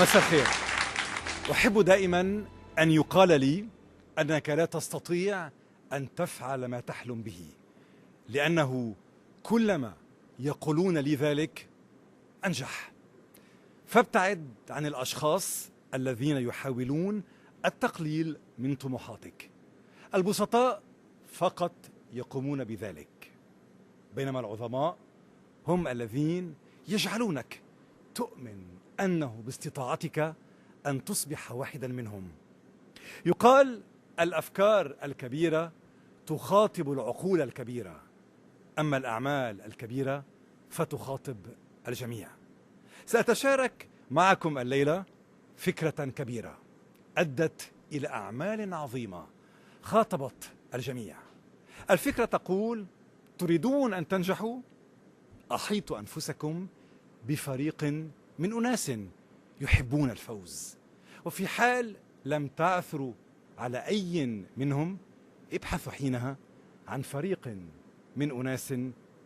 مساء الخير. أحب دائما أن يقال لي أنك لا تستطيع أن تفعل ما تحلم به، لأنه كلما يقولون لي ذلك أنجح. فابتعد عن الأشخاص الذين يحاولون التقليل من طموحاتك. البسطاء فقط يقومون بذلك، بينما العظماء هم الذين يجعلونك تؤمن أنه باستطاعتك أن تصبح واحدا منهم. يقال الأفكار الكبيرة تخاطب العقول الكبيرة، أما الأعمال الكبيرة فتخاطب الجميع. سأتشارك معكم الليلة فكرة كبيرة أدت إلى أعمال عظيمة خاطبت الجميع. الفكرة تقول: تريدون أن تنجحوا؟ أحيطوا أنفسكم بفريق من أناس يحبون الفوز، وفي حال لم تعثروا على أي منهم ابحثوا حينها عن فريق من أناس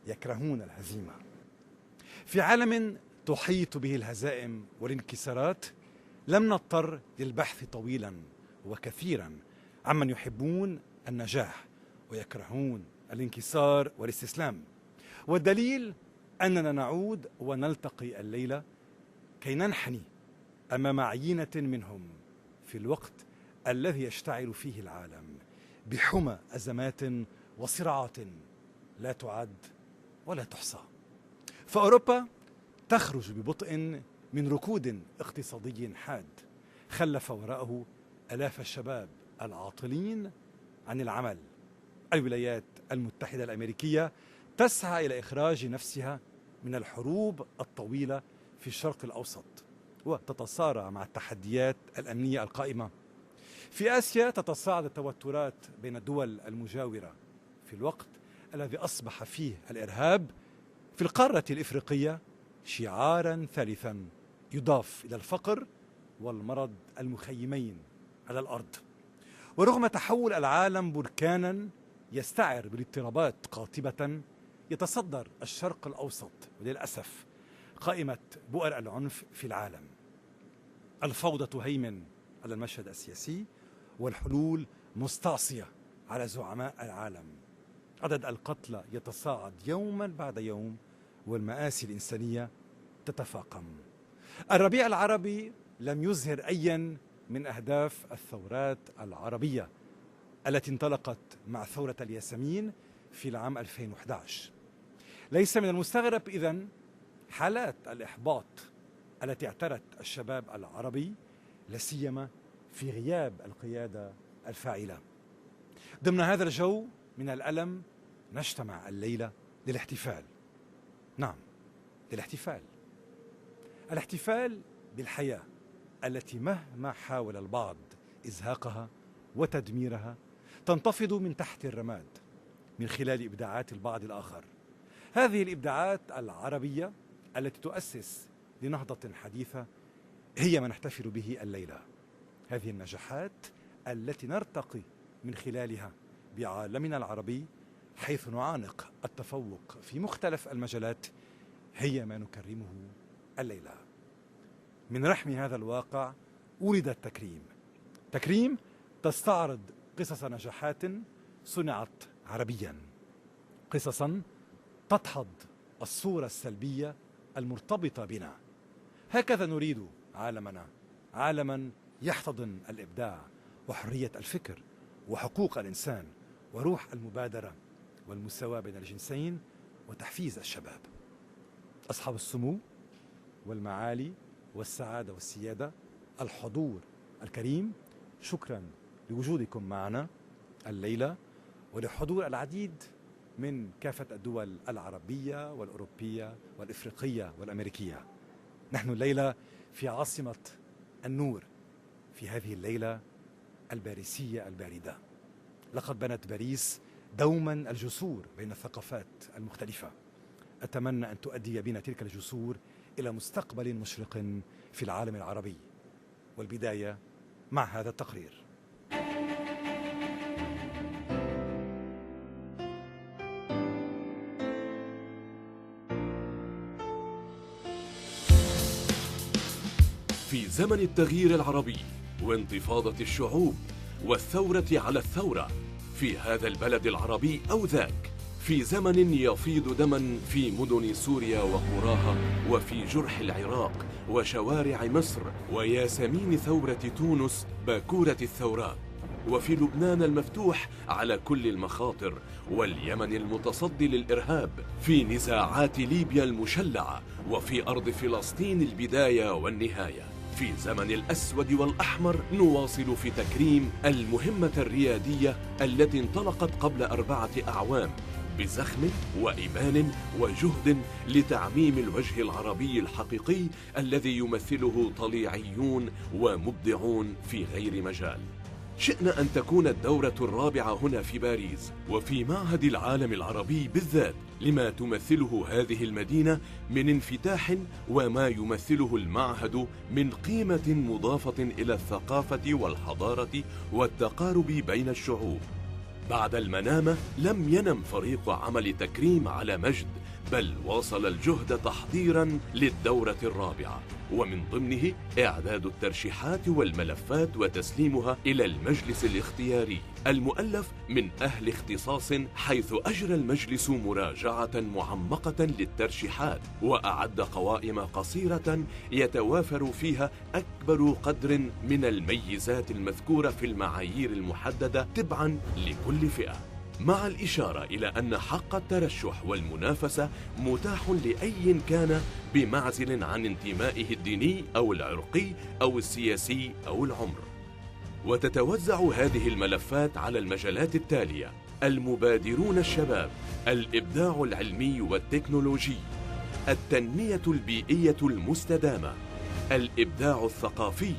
يكرهون الهزيمة. في عالم تحيط به الهزائم والانكسارات لم نضطر للبحث طويلا وكثيرا عمن يحبون النجاح ويكرهون الانكسار والاستسلام. والدليل أننا نعود ونلتقي الليلة كي ننحني أمام عينة منهم في الوقت الذي يشتعل فيه العالم بحمى أزمات وصراعات لا تعد ولا تحصى. فأوروبا تخرج ببطء من ركود اقتصادي حاد خلف وراءه آلاف الشباب العاطلين عن العمل. الولايات المتحدة الأمريكية تسعى إلى إخراج نفسها من الحروب الطويلة في الشرق الأوسط وتتصارع مع التحديات الأمنية القائمة. في آسيا تتصاعد التوترات بين الدول المجاورة في الوقت الذي أصبح فيه الإرهاب في القارة الإفريقية شعارا ثالثا يضاف إلى الفقر والمرض المخيمين على الأرض. ورغم تحول العالم بركانا يستعر بالاضطرابات قاطبة، يتصدر الشرق الأوسط وللأسف قائمة بؤر العنف في العالم. الفوضى تهيمن على المشهد السياسي والحلول مستعصية على زعماء العالم. عدد القتلى يتصاعد يوما بعد يوم والمآسي الإنسانية تتفاقم. الربيع العربي لم يظهر أيا من أهداف الثورات العربية التي انطلقت مع ثورة الياسمين في العام 2011. ليس من المستغرب إذن حالات الإحباط التي اعترت الشباب العربي، لاسيما في غياب القيادة الفاعلة. ضمن هذا الجو من الألم نجتمع الليلة للاحتفال. نعم، للاحتفال. الاحتفال بالحياة التي مهما حاول البعض إزهاقها وتدميرها تنتفض من تحت الرماد من خلال إبداعات البعض الآخر. هذه الإبداعات العربية التي تؤسس لنهضة حديثة هي ما نحتفل به الليلة. هذه النجاحات التي نرتقي من خلالها بعالمنا العربي حيث نعانق التفوق في مختلف المجالات هي ما نكرمه الليلة. من رحم هذا الواقع ولد التكريم. تكريم تستعرض قصص نجاحات صنعت عربيا، قصصا تدحض الصورة السلبية المرتبطة بنا. هكذا نريد عالمنا، عالما يحتضن الإبداع وحرية الفكر وحقوق الإنسان وروح المبادرة والمساواة بين الجنسين وتحفيز الشباب. أصحاب السمو والمعالي والسعادة والسيادة، الحضور الكريم، شكرا لوجودكم معنا الليلة ولحضور العديد من كافة الدول العربية والأوروبية والإفريقية والأمريكية. نحن الليلة في عاصمة النور، في هذه الليلة الباريسية الباردة. لقد بنت باريس دوما الجسور بين الثقافات المختلفة. أتمنى أن تؤدي بنا تلك الجسور إلى مستقبل مشرق في العالم العربي. والبداية مع هذا التقرير. في زمن التغيير العربي وانتفاضة الشعوب والثورة على الثورة، في هذا البلد العربي أو ذاك، في زمن يفيض دما في مدن سوريا وقراها، وفي جرح العراق وشوارع مصر، وياسمين ثورة تونس باكورة الثورات، وفي لبنان المفتوح على كل المخاطر، واليمن المتصدي للإرهاب، في نزاعات ليبيا المشلعة، وفي أرض فلسطين البداية والنهاية. في زمن الأسود والأحمر نواصل في تكريم المهمة الريادية التي انطلقت قبل 4 أعوام بزخم وإيمان وجهد لتعميم الوجه العربي الحقيقي الذي يمثله طليعيون ومبدعون في غير مجال. شئنا أن تكون الدورة الرابعة هنا في باريس وفي معهد العالم العربي بالذات لما تمثله هذه المدينة من انفتاح، وما يمثله المعهد من قيمة مضافة إلى الثقافة والحضارة والتقارب بين الشعوب. بعد المنامة لم ينم فريق عمل تكريم على مجد، بل واصل الجهد تحضيرا للدورة الرابعة، ومن ضمنه إعداد الترشيحات والملفات وتسليمها إلى المجلس الاختياري المؤلف من أهل اختصاص، حيث أجرى المجلس مراجعة معمقة للترشيحات وأعد قوائم قصيرة يتوافر فيها أكبر قدر من الميزات المذكورة في المعايير المحددة تبعا لكل فئة، مع الإشارة إلى أن حق الترشح والمنافسة متاح لأي كان بمعزل عن انتمائه الديني أو العرقي أو السياسي أو العمر. وتتوزع هذه الملفات على المجالات التالية: المبادرون الشباب، الإبداع العلمي والتكنولوجي، التنمية البيئية المستدامة، الإبداع الثقافي،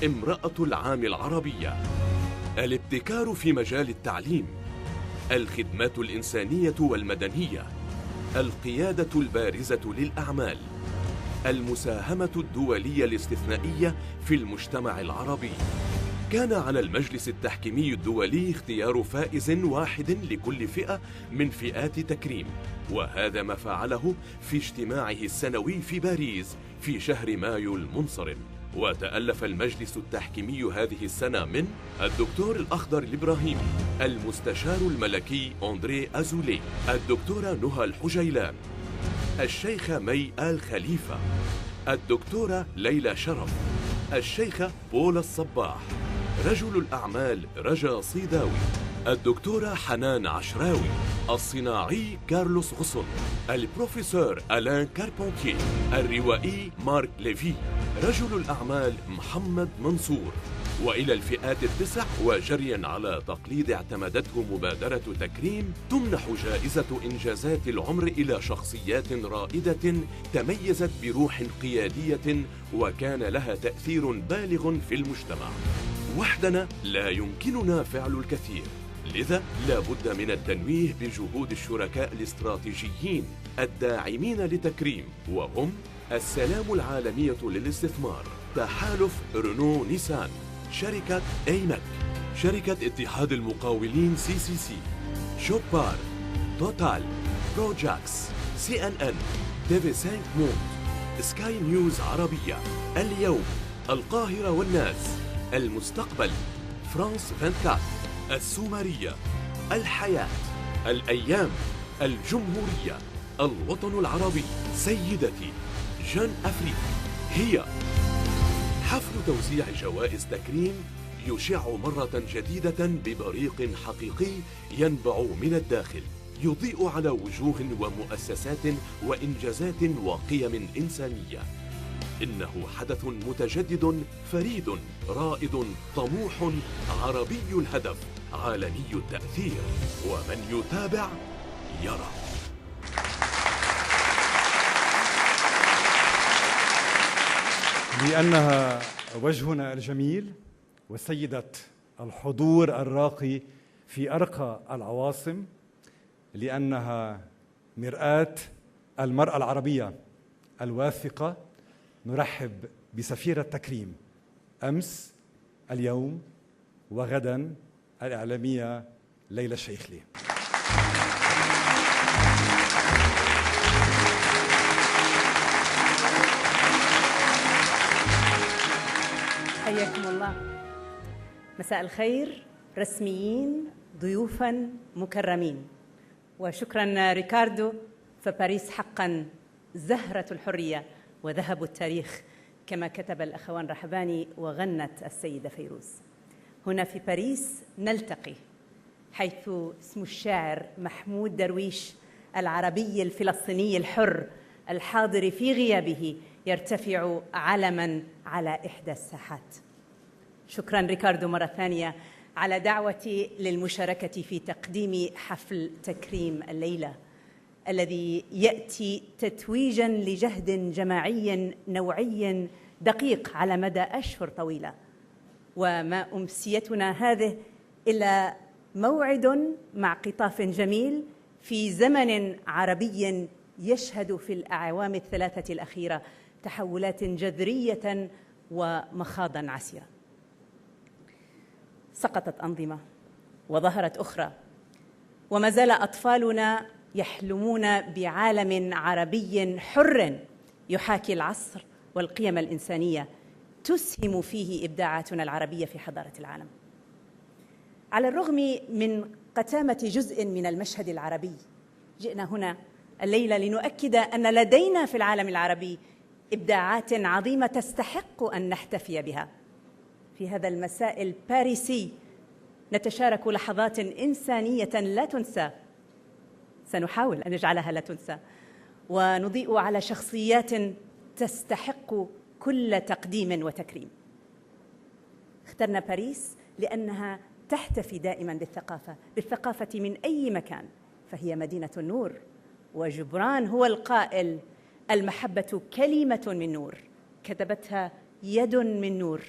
امرأة العام العربية، الابتكار في مجال التعليم، الخدمات الإنسانية والمدنية، القيادة البارزة للأعمال، المساهمة الدولية الاستثنائية في المجتمع العربي. كان على المجلس التحكيمي الدولي اختيار فائز واحد لكل فئة من فئات تكريم، وهذا ما فعله في اجتماعه السنوي في باريس في شهر مايو المنصرم. وتألف المجلس التحكيمي هذه السنة من الدكتور الأخضر الإبراهيمي، المستشار الملكي أندري أزولي، الدكتورة نهى الحجيلان، الشيخة مي آل خليفة، الدكتورة ليلى شرف، الشيخة بولا الصباح، رجل الأعمال رجا صيداوي، الدكتورة حنان عشراوي، الصناعي كارلوس غصن، البروفيسور ألان كاربونتيه، الروائي مارك ليفي، رجل الأعمال محمد منصور. وإلى الفئات التسع، وجريا على تقليد اعتمدته مبادرة تكريم، تمنح جائزة إنجازات العمر إلى شخصيات رائدة تميزت بروح قيادية وكان لها تأثير بالغ في المجتمع. وحدنا لا يمكننا فعل الكثير، لذا لا بد من التنويه بجهود الشركاء الاستراتيجيين الداعمين لتكريم، وهم السلام العالمية للاستثمار، تحالف رونو نيسان، شركة ايمك، شركة اتحاد المقاولين CCC، شوبار، توتال، بروجاكس، CNN، TV5 موند، سكاي نيوز عربية، اليوم، القاهرة والناس، المستقبل، فرانس 24، السومرية، الحياة، الأيام، الجمهورية، الوطن العربي، سيدتي، جان أفريك. هي حفل توزيع جوائز تكريم يشع مرة جديدة ببريق حقيقي ينبع من الداخل، يضيء على وجوه ومؤسسات وإنجازات وقيم إنسانية. إنه حدث متجدد فريد رائد طموح عربي الهدف عالمي التأثير، ومن يتابع يرى. لأنها وجهنا الجميل وسيدة الحضور الراقي في أرقى العواصم، لأنها مرآة المرأة العربية الواثقة، نرحب بسفيرة تكريم أمس، اليوم، وغدا، الإعلامية ليلى الشيخلي. حياكم الله. مساء الخير رسميين، ضيوفا مكرمين، وشكرا ريكاردو، فباريس حقا زهرة الحرية وذهب التاريخ كما كتب الأخوان رحباني وغنت السيدة فيروز. هنا في باريس نلتقي حيث اسم الشاعر محمود درويش العربي الفلسطيني الحر الحاضر في غيابه يرتفع علما على إحدى الساحات. شكرا ريكاردو مرة ثانية على دعوتي للمشاركة في تقديم حفل تكريم الليلة الذي يأتي تتويجا لجهد جماعي نوعي دقيق على مدى أشهر طويلة، وما أمسيتنا هذه إلا موعد مع قطاف جميل في زمن عربي يشهد في الأعوام الثلاثة الأخيرة تحولات جذرية ومخاضا عسيرة. سقطت أنظمة وظهرت أخرى، وما زال أطفالنا يحلمون بعالم عربي حر يحاكي العصر والقيم الإنسانية تسهم فيه إبداعاتنا العربية في حضارة العالم. على الرغم من قتامة جزء من المشهد العربي، جئنا هنا الليلة لنؤكد أن لدينا في العالم العربي إبداعات عظيمة تستحق أن نحتفي بها. في هذا المساء الباريسي نتشارك لحظات إنسانية لا تنسى، سنحاول أن نجعلها لا تنسى، ونضيء على شخصيات تستحق كل تقديم وتكريم. اخترنا باريس لأنها تحتفي دائما بالثقافة من أي مكان، فهي مدينة النور، وجبران هو القائل: المحبة كلمة من نور كتبتها يد من نور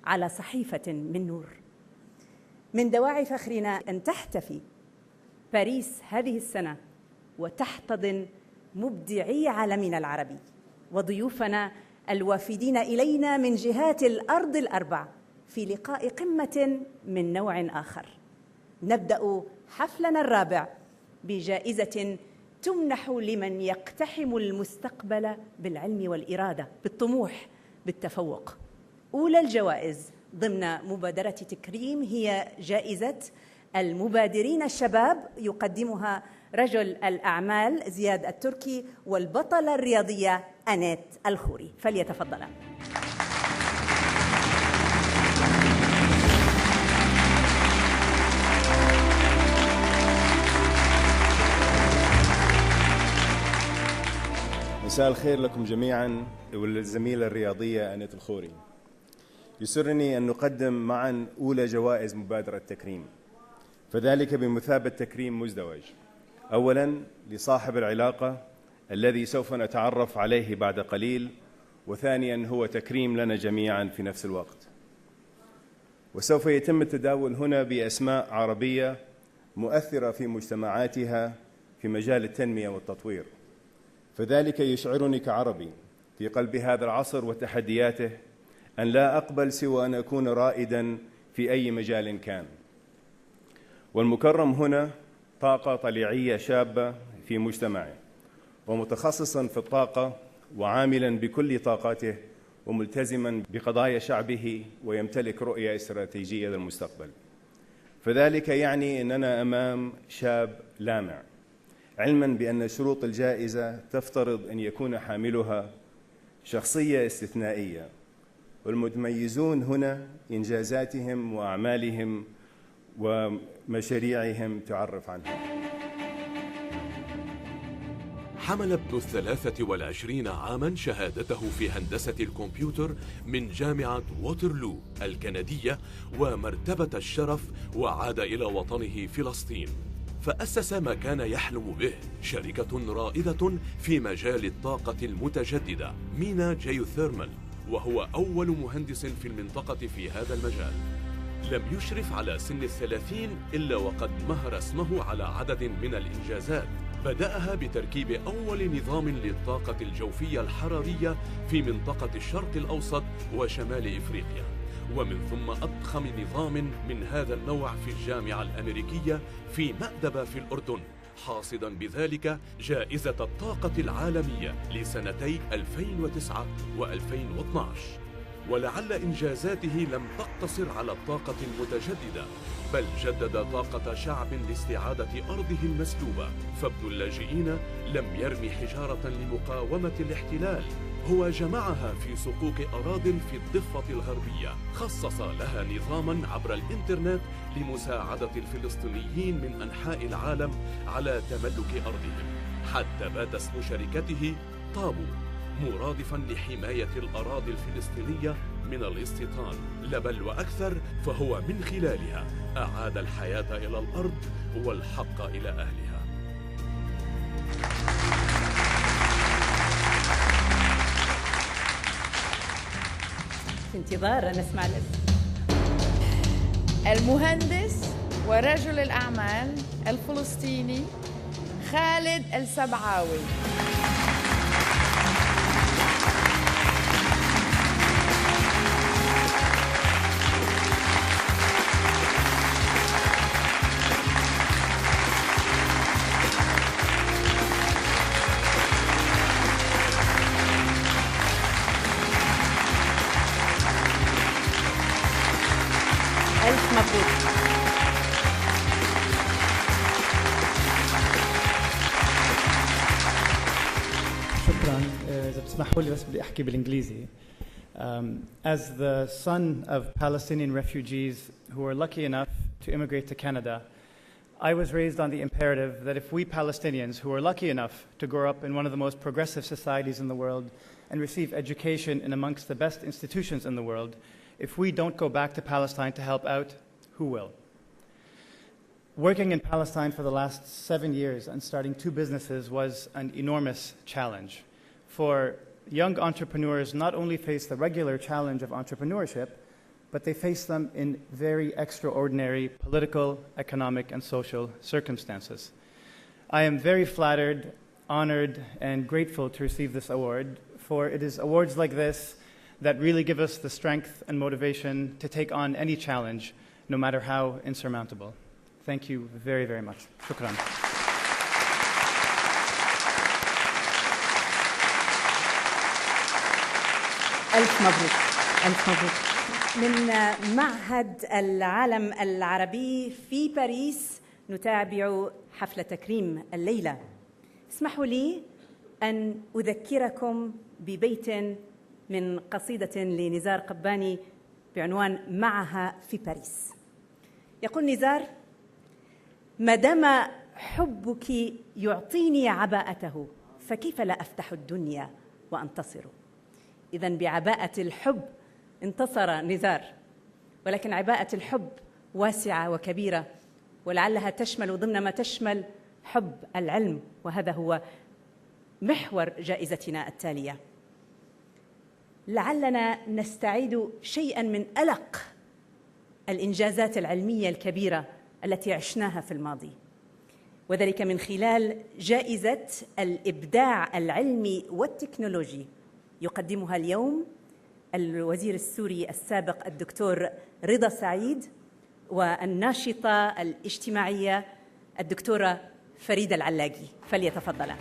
على صحيفة من نور. من دواعي فخرنا أن تحتفي باريس هذه السنة وتحتضن مبدعي عالمنا العربي وضيوفنا الوافدين إلينا من جهات الأرض الأربع في لقاء قمة من نوع آخر. نبدأ حفلنا الرابع بجائزة تمنح لمن يقتحم المستقبل بالعلم والإرادة، بالطموح، بالتفوق. أولى الجوائز ضمن مبادرة تكريم هي جائزة المبادرين الشباب، يقدمها رجل الأعمال زياد التركي والبطلة الرياضية أنات الخوري، فليتفضلا. مساء الخير لكم جميعا والزميلة الرياضية أنات الخوري. يسرني أن نقدم معا أولى جوائز مبادرة تكريم، فذلك بمثابة تكريم مزدوج. أولا لصاحب العلاقة الذي سوف نتعرف عليه بعد قليل، وثانيا هو تكريم لنا جميعا في نفس الوقت. وسوف يتم التداول هنا بأسماء عربية مؤثرة في مجتمعاتها في مجال التنمية والتطوير، فذلك يشعرني كعربي في قلب هذا العصر وتحدياته أن لا أقبل سوى أن أكون رائداً في أي مجال كان. والمكرم هنا طاقة طليعية شابة في مجتمعه، ومتخصصاً في الطاقة وعاملاً بكل طاقاته وملتزماً بقضايا شعبه، ويمتلك رؤية استراتيجية للمستقبل. فذلك يعني أننا أمام شاب لامع، علماً بأن شروط الجائزة تفترض أن يكون حاملها شخصية استثنائية، والمتميزون هنا إنجازاتهم وأعمالهم ومشاريعهم تعرف عنها. حمل ابن 23 عاما شهادته في هندسة الكمبيوتر من جامعة ووترلو الكندية ومرتبة الشرف، وعاد إلى وطنه فلسطين، فأسس ما كان يحلم به، شركة رائدة في مجال الطاقة المتجددة، مينا جيوثيرمال، وهو أول مهندس في المنطقة في هذا المجال. لم يشرف على سن 30 إلا وقد مهر اسمه على عدد من الإنجازات، بدأها بتركيب أول نظام للطاقة الجوفية الحرارية في منطقة الشرق الأوسط وشمال إفريقيا، ومن ثم أضخم نظام من هذا النوع في الجامعة الأمريكية في مأدبة في الأردن، حاصدا بذلك جائزة الطاقة العالمية لسنتي 2009 و2012. ولعل إنجازاته لم تقتصر على الطاقة المتجددة، بل جدد طاقة شعب لاستعادة أرضه المسلوبة. فابن اللاجئين لم يرمي حجارة لمقاومة الاحتلال، هو جمعها في صكوك أراضٍ في الضفة الغربية، خصص لها نظاماً عبر الإنترنت لمساعدة الفلسطينيين من أنحاء العالم على تملك أرضهم، حتى بات اسم شركته طابو، مرادفاً لحماية الأراضي الفلسطينية من الاستيطان، لا بل وأكثر، فهو من خلالها أعاد الحياة إلى الأرض والحق إلى أهلها. في انتظار أن نسمع الاسم. المهندس ورجل الأعمال الفلسطيني خالد السبعاوي. ألف مبروك. شكرا. إذا بتسمحوا لي بس بدي أحكي بالإنجليزي. As the son of Palestinian refugees who were lucky enough to immigrate to Canada, I was raised on the imperative that if we Palestinians who were lucky enough to grow up in one of the most progressive societies in the world and receive education in amongst the best institutions in the world, if we don't go back to Palestine to help out, who will? Working in Palestine for the last 7 years and starting 2 businesses was an enormous challenge. For young entrepreneurs not only face the regular challenge of entrepreneurship, but they face them in very extraordinary political, economic, and social circumstances. I am very flattered, honored, and grateful to receive this award, for it is awards like this that really give us the strength and motivation to take on any challenge, no matter how insurmountable. Thank you very, very much. Shukran. ألف مبروك. ألف مبروك. من معهد العالم العربي في باريس نتابع حفل تكريم الليلة. اسمحوا لي أن أذكركم ببيت من قصيدة لنزار قباني بعنوان معها في باريس. يقول نزار: ما دام حبك يعطيني عباءته فكيف لا أفتح الدنيا وأنتصر. إذن بعباءة الحب انتصر نزار، ولكن عباءة الحب واسعة وكبيرة، ولعلها تشمل ضمن ما تشمل حب العلم، وهذا هو محور جائزتنا التالية. لعلنا نستعيد شيئاً من ألق الإنجازات العلمية الكبيرة التي عشناها في الماضي، وذلك من خلال جائزة الإبداع العلمي والتكنولوجي يقدمها اليوم الوزير السوري السابق الدكتور رضا سعيد والناشطة الاجتماعية الدكتورة فريدة العلاقي. فليتفضلا.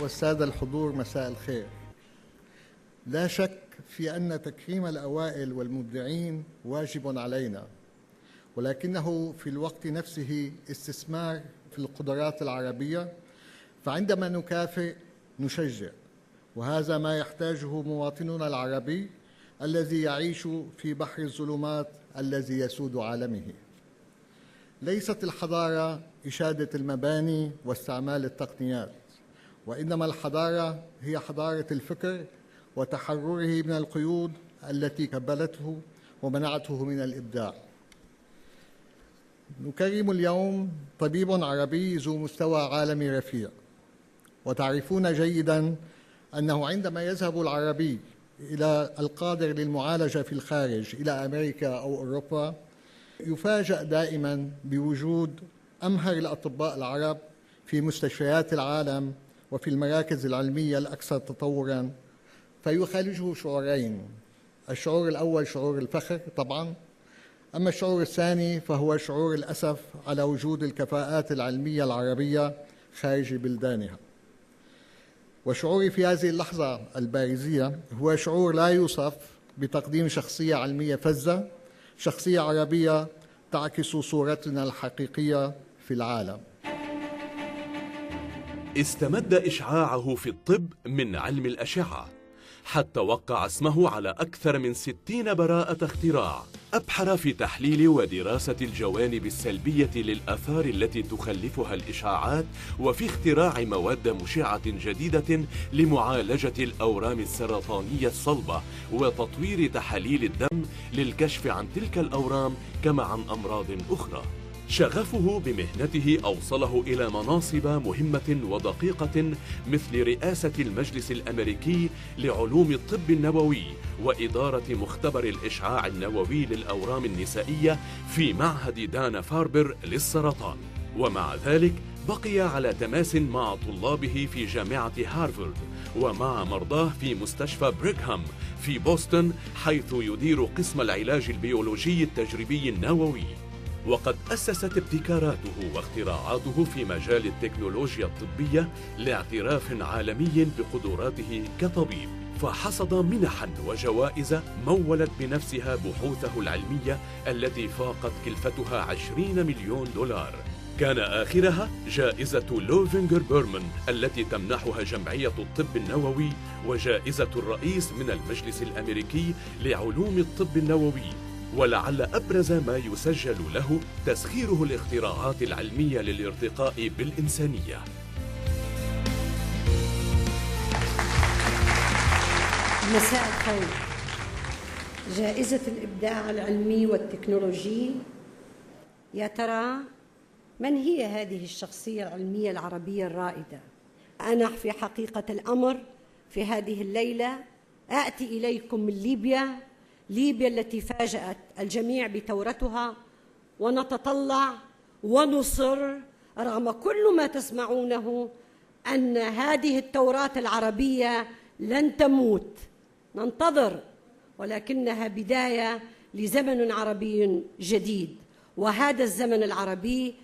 والسادة الحضور، مساء الخير. لا شك في أن تكريم الأوائل والمبدعين واجب علينا، ولكنه في الوقت نفسه استثمار في القدرات العربية، فعندما نكافئ نشجع، وهذا ما يحتاجه مواطننا العربي الذي يعيش في بحر الظلمات الذي يسود عالمه. ليست الحضارة إشادة المباني واستعمال التقنيات، وإنما الحضارة هي حضارة الفكر وتحرره من القيود التي كبلته ومنعته من الإبداع. نكرم اليوم طبيب عربي ذو مستوى عالمي رفيع، وتعرفون جيداً أنه عندما يذهب العربي إلى القادر للمعالجة في الخارج إلى أمريكا أو أوروبا يفاجأ دائماً بوجود أمهر الأطباء العرب في مستشفيات العالم وفي المراكز العلمية الأكثر تطوراً، فيخالجه شعورين: الشعور الأول شعور الفخر طبعا، أما الشعور الثاني فهو شعور الأسف على وجود الكفاءات العلمية العربية خارج بلدانها. وشعوري في هذه اللحظة البارزية هو شعور لا يوصف بتقديم شخصية علمية فذة، شخصية عربية تعكس صورتنا الحقيقية في العالم. استمد إشعاعه في الطب من علم الأشعة، حتى وقع اسمه على أكثر من 60 براءة اختراع. أبحر في تحليل ودراسة الجوانب السلبية للآثار التي تخلفها الإشعاعات، وفي اختراع مواد مشعة جديدة لمعالجة الأورام السرطانية الصلبة، وتطوير تحاليل الدم للكشف عن تلك الأورام كما عن أمراض أخرى. شغفه بمهنته أوصله إلى مناصب مهمة ودقيقة مثل رئاسة المجلس الأمريكي لعلوم الطب النووي، وإدارة مختبر الإشعاع النووي للأورام النسائية في معهد دانا فاربر للسرطان. ومع ذلك بقي على تماس مع طلابه في جامعة هارفارد ومع مرضاه في مستشفى بريغهام في بوسطن، حيث يدير قسم العلاج البيولوجي التجريبي النووي. وقد أسست ابتكاراته واختراعاته في مجال التكنولوجيا الطبية لاعتراف عالمي بقدراته كطبيب، فحصد منحا وجوائز مولت بنفسها بحوثه العلمية التي فاقت كلفتها 20 مليون دولار. كان آخرها جائزة لوفينجر بيرمان التي تمنحها جمعية الطب النووي، وجائزة الرئيس من المجلس الأمريكي لعلوم الطب النووي. ولعل أبرز ما يسجل له تسخيره الاختراعات العلمية للارتقاء بالإنسانية. مساء الخير. جائزة الإبداع العلمي والتكنولوجي، يا ترى من هي هذه الشخصية العلمية العربية الرائدة؟ أنا في حقيقة الأمر في هذه الليلة آتي إليكم من ليبيا التي فاجأت الجميع بثورتها، ونتطلع ونصر رغم كل ما تسمعونه أن هذه الثورات العربية لن تموت، ننتظر، ولكنها بداية لزمن عربي جديد. وهذا الزمن العربي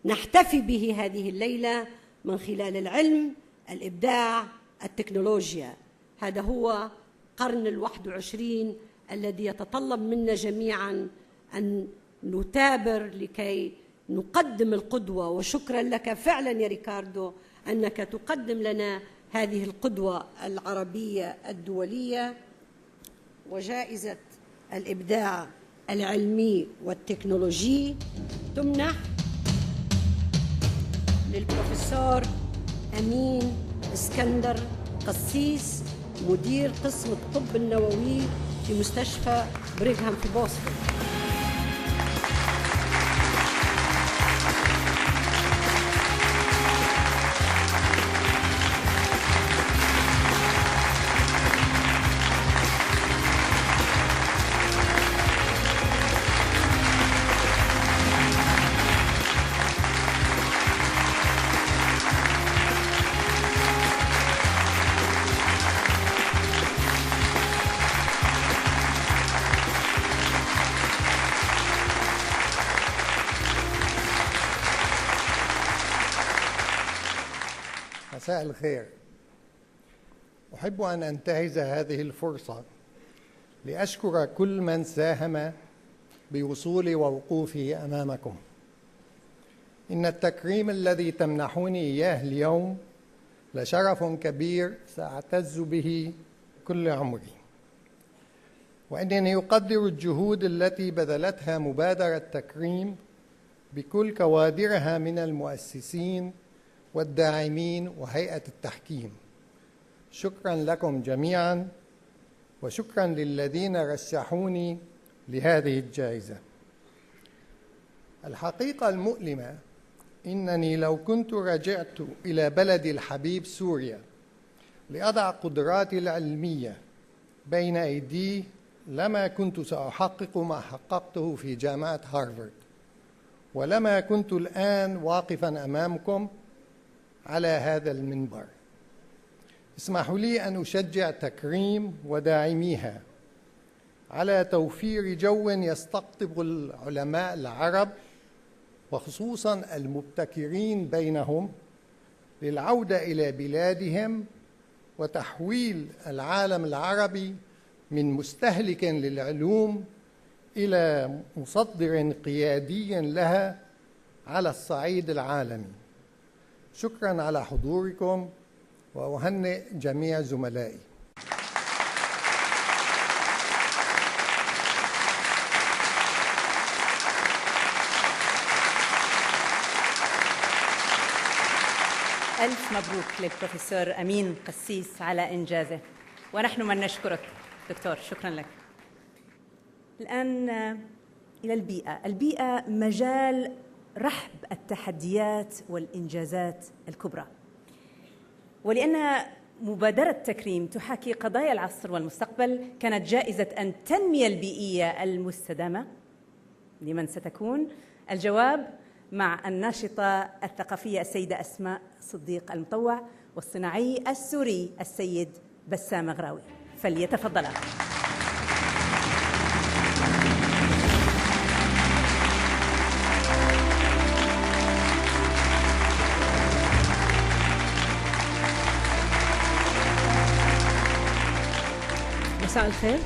نحتفي به هذه الليلة من خلال العلم، الإبداع، التكنولوجيا. هذا هو قرن 21 الذي يتطلب منا جميعا أن نثابر لكي نقدم القدوة. وشكرا لك فعلا يا ريكاردو أنك تقدم لنا هذه القدوة العربية الدولية. وجائزة الإبداع العلمي والتكنولوجي تمنح للبروفيسور أمين اسكندر قسيس، مدير قسم الطب النووي في مستشفى بريغهام في بوسطن. مساء الخير. أحب أن أنتهز هذه الفرصة لأشكر كل من ساهم بوصولي ووقوفي أمامكم. إن التكريم الذي تمنحوني إياه اليوم لشرف كبير سأعتز به كل عمري، وإنني أقدر الجهود التي بذلتها مبادرة التكريم بكل كوادرها من المؤسسين والداعمين وهيئة التحكيم. شكرا لكم جميعا، وشكرا للذين رشحوني لهذه الجائزة. الحقيقة المؤلمة إنني لو كنت رجعت إلى بلدي الحبيب سوريا لأضع قدراتي العلمية بين أيديه لما كنت سأحقق ما حققته في جامعة هارفارد، ولما كنت الآن واقفا أمامكم على هذا المنبر. اسمحوا لي أن أشجع تكريم وداعميها على توفير جو يستقطب العلماء العرب وخصوصا المبتكرين بينهم للعودة إلى بلادهم وتحويل العالم العربي من مستهلك للعلوم إلى مصدر قيادي لها على الصعيد العالمي. شكرا على حضوركم وأهنئ جميع زملائي. ألف مبروك للبروفيسور أمين قسيس على إنجازه، ونحن من نشكرك دكتور. شكرا لك. الآن إلى البيئة. البيئة مجال رحب التحديات والإنجازات الكبرى، ولأن مبادرة تكريم تحاكي قضايا العصر والمستقبل، كانت جائزة التنمية البيئية المستدامة لمن ستكون؟ الجواب مع الناشطة الثقافية السيدة أسماء صديق المطوع والصناعي السوري السيد بسام غراوي، فليتفضلا. مساء الخير،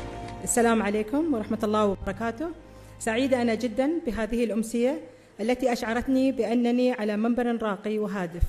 السلام عليكم ورحمة الله وبركاته. سعيدة أنا جدا بهذه الأمسية التي أشعرتني بأنني على منبر راقي وهادف،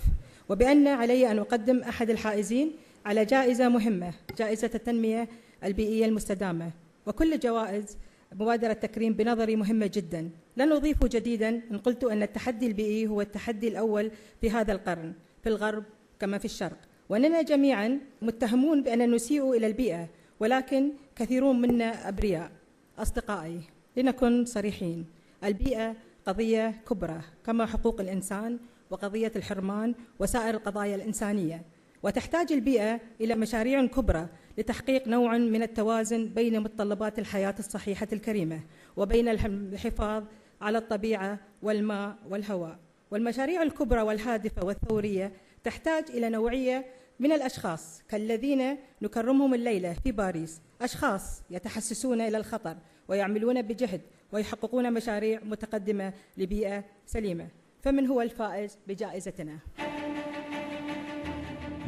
وبأن علي أن أقدم أحد الحائزين على جائزة مهمة، جائزة التنمية البيئية المستدامة. وكل جوائز مبادرة تكريم بنظري مهمة جدا. لن أضيف جديدا إن قلت أن التحدي البيئي هو التحدي الأول في هذا القرن، في الغرب كما في الشرق، وأننا جميعا متهمون بأن نسيء إلى البيئة، ولكن كثيرون منا أبرياء. أصدقائي، لنكن صريحين، البيئة قضية كبرى كما حقوق الإنسان وقضية الحرمان وسائر القضايا الإنسانية، وتحتاج البيئة إلى مشاريع كبرى لتحقيق نوع من التوازن بين متطلبات الحياة الصحيحة الكريمة وبين الحفاظ على الطبيعة والماء والهواء. والمشاريع الكبرى والهادفة والثورية تحتاج إلى نوعية من الأشخاص كالذين نكرمهم الليلة في باريس، أشخاص يتحسسون إلى الخطر ويعملون بجهد ويحققون مشاريع متقدمة لبيئة سليمة. فمن هو الفائز بجائزتنا؟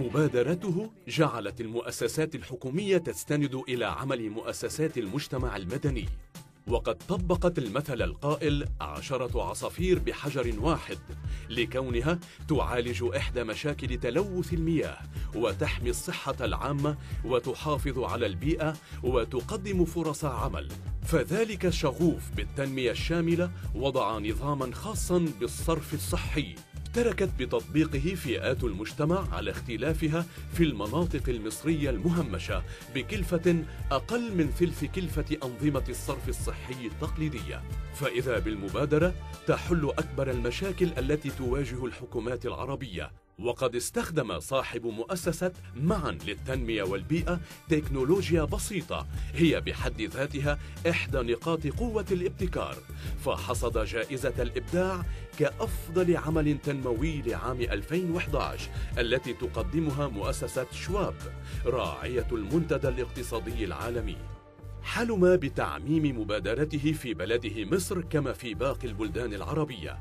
مبادرته جعلت المؤسسات الحكومية تستند إلى عمل مؤسسات المجتمع المدني، وقد طبقت المثل القائل 10 عصافير بحجر واحد، لكونها تعالج إحدى مشاكل تلوث المياه وتحمي الصحة العامة وتحافظ على البيئة وتقدم فرص عمل. فذلك الشغوف بالتنمية الشاملة وضع نظاما خاصا بالصرف الصحي اشتركت بتطبيقه فئات المجتمع على اختلافها في المناطق المصرية المهمشة بكلفة أقل من ثلث كلفة أنظمة الصرف الصحي التقليدية. فإذا بالمبادرة تحل أكبر المشاكل التي تواجه الحكومات العربية. وقد استخدم صاحب مؤسسة معا للتنمية والبيئة تكنولوجيا بسيطة هي بحد ذاتها إحدى نقاط قوة الابتكار، فحصد جائزة الإبداع كأفضل عمل تنموي لعام 2011 التي تقدمها مؤسسة شواب راعية المنتدى الاقتصادي العالمي. حلم بتعميم مبادرته في بلده مصر كما في باقي البلدان العربية،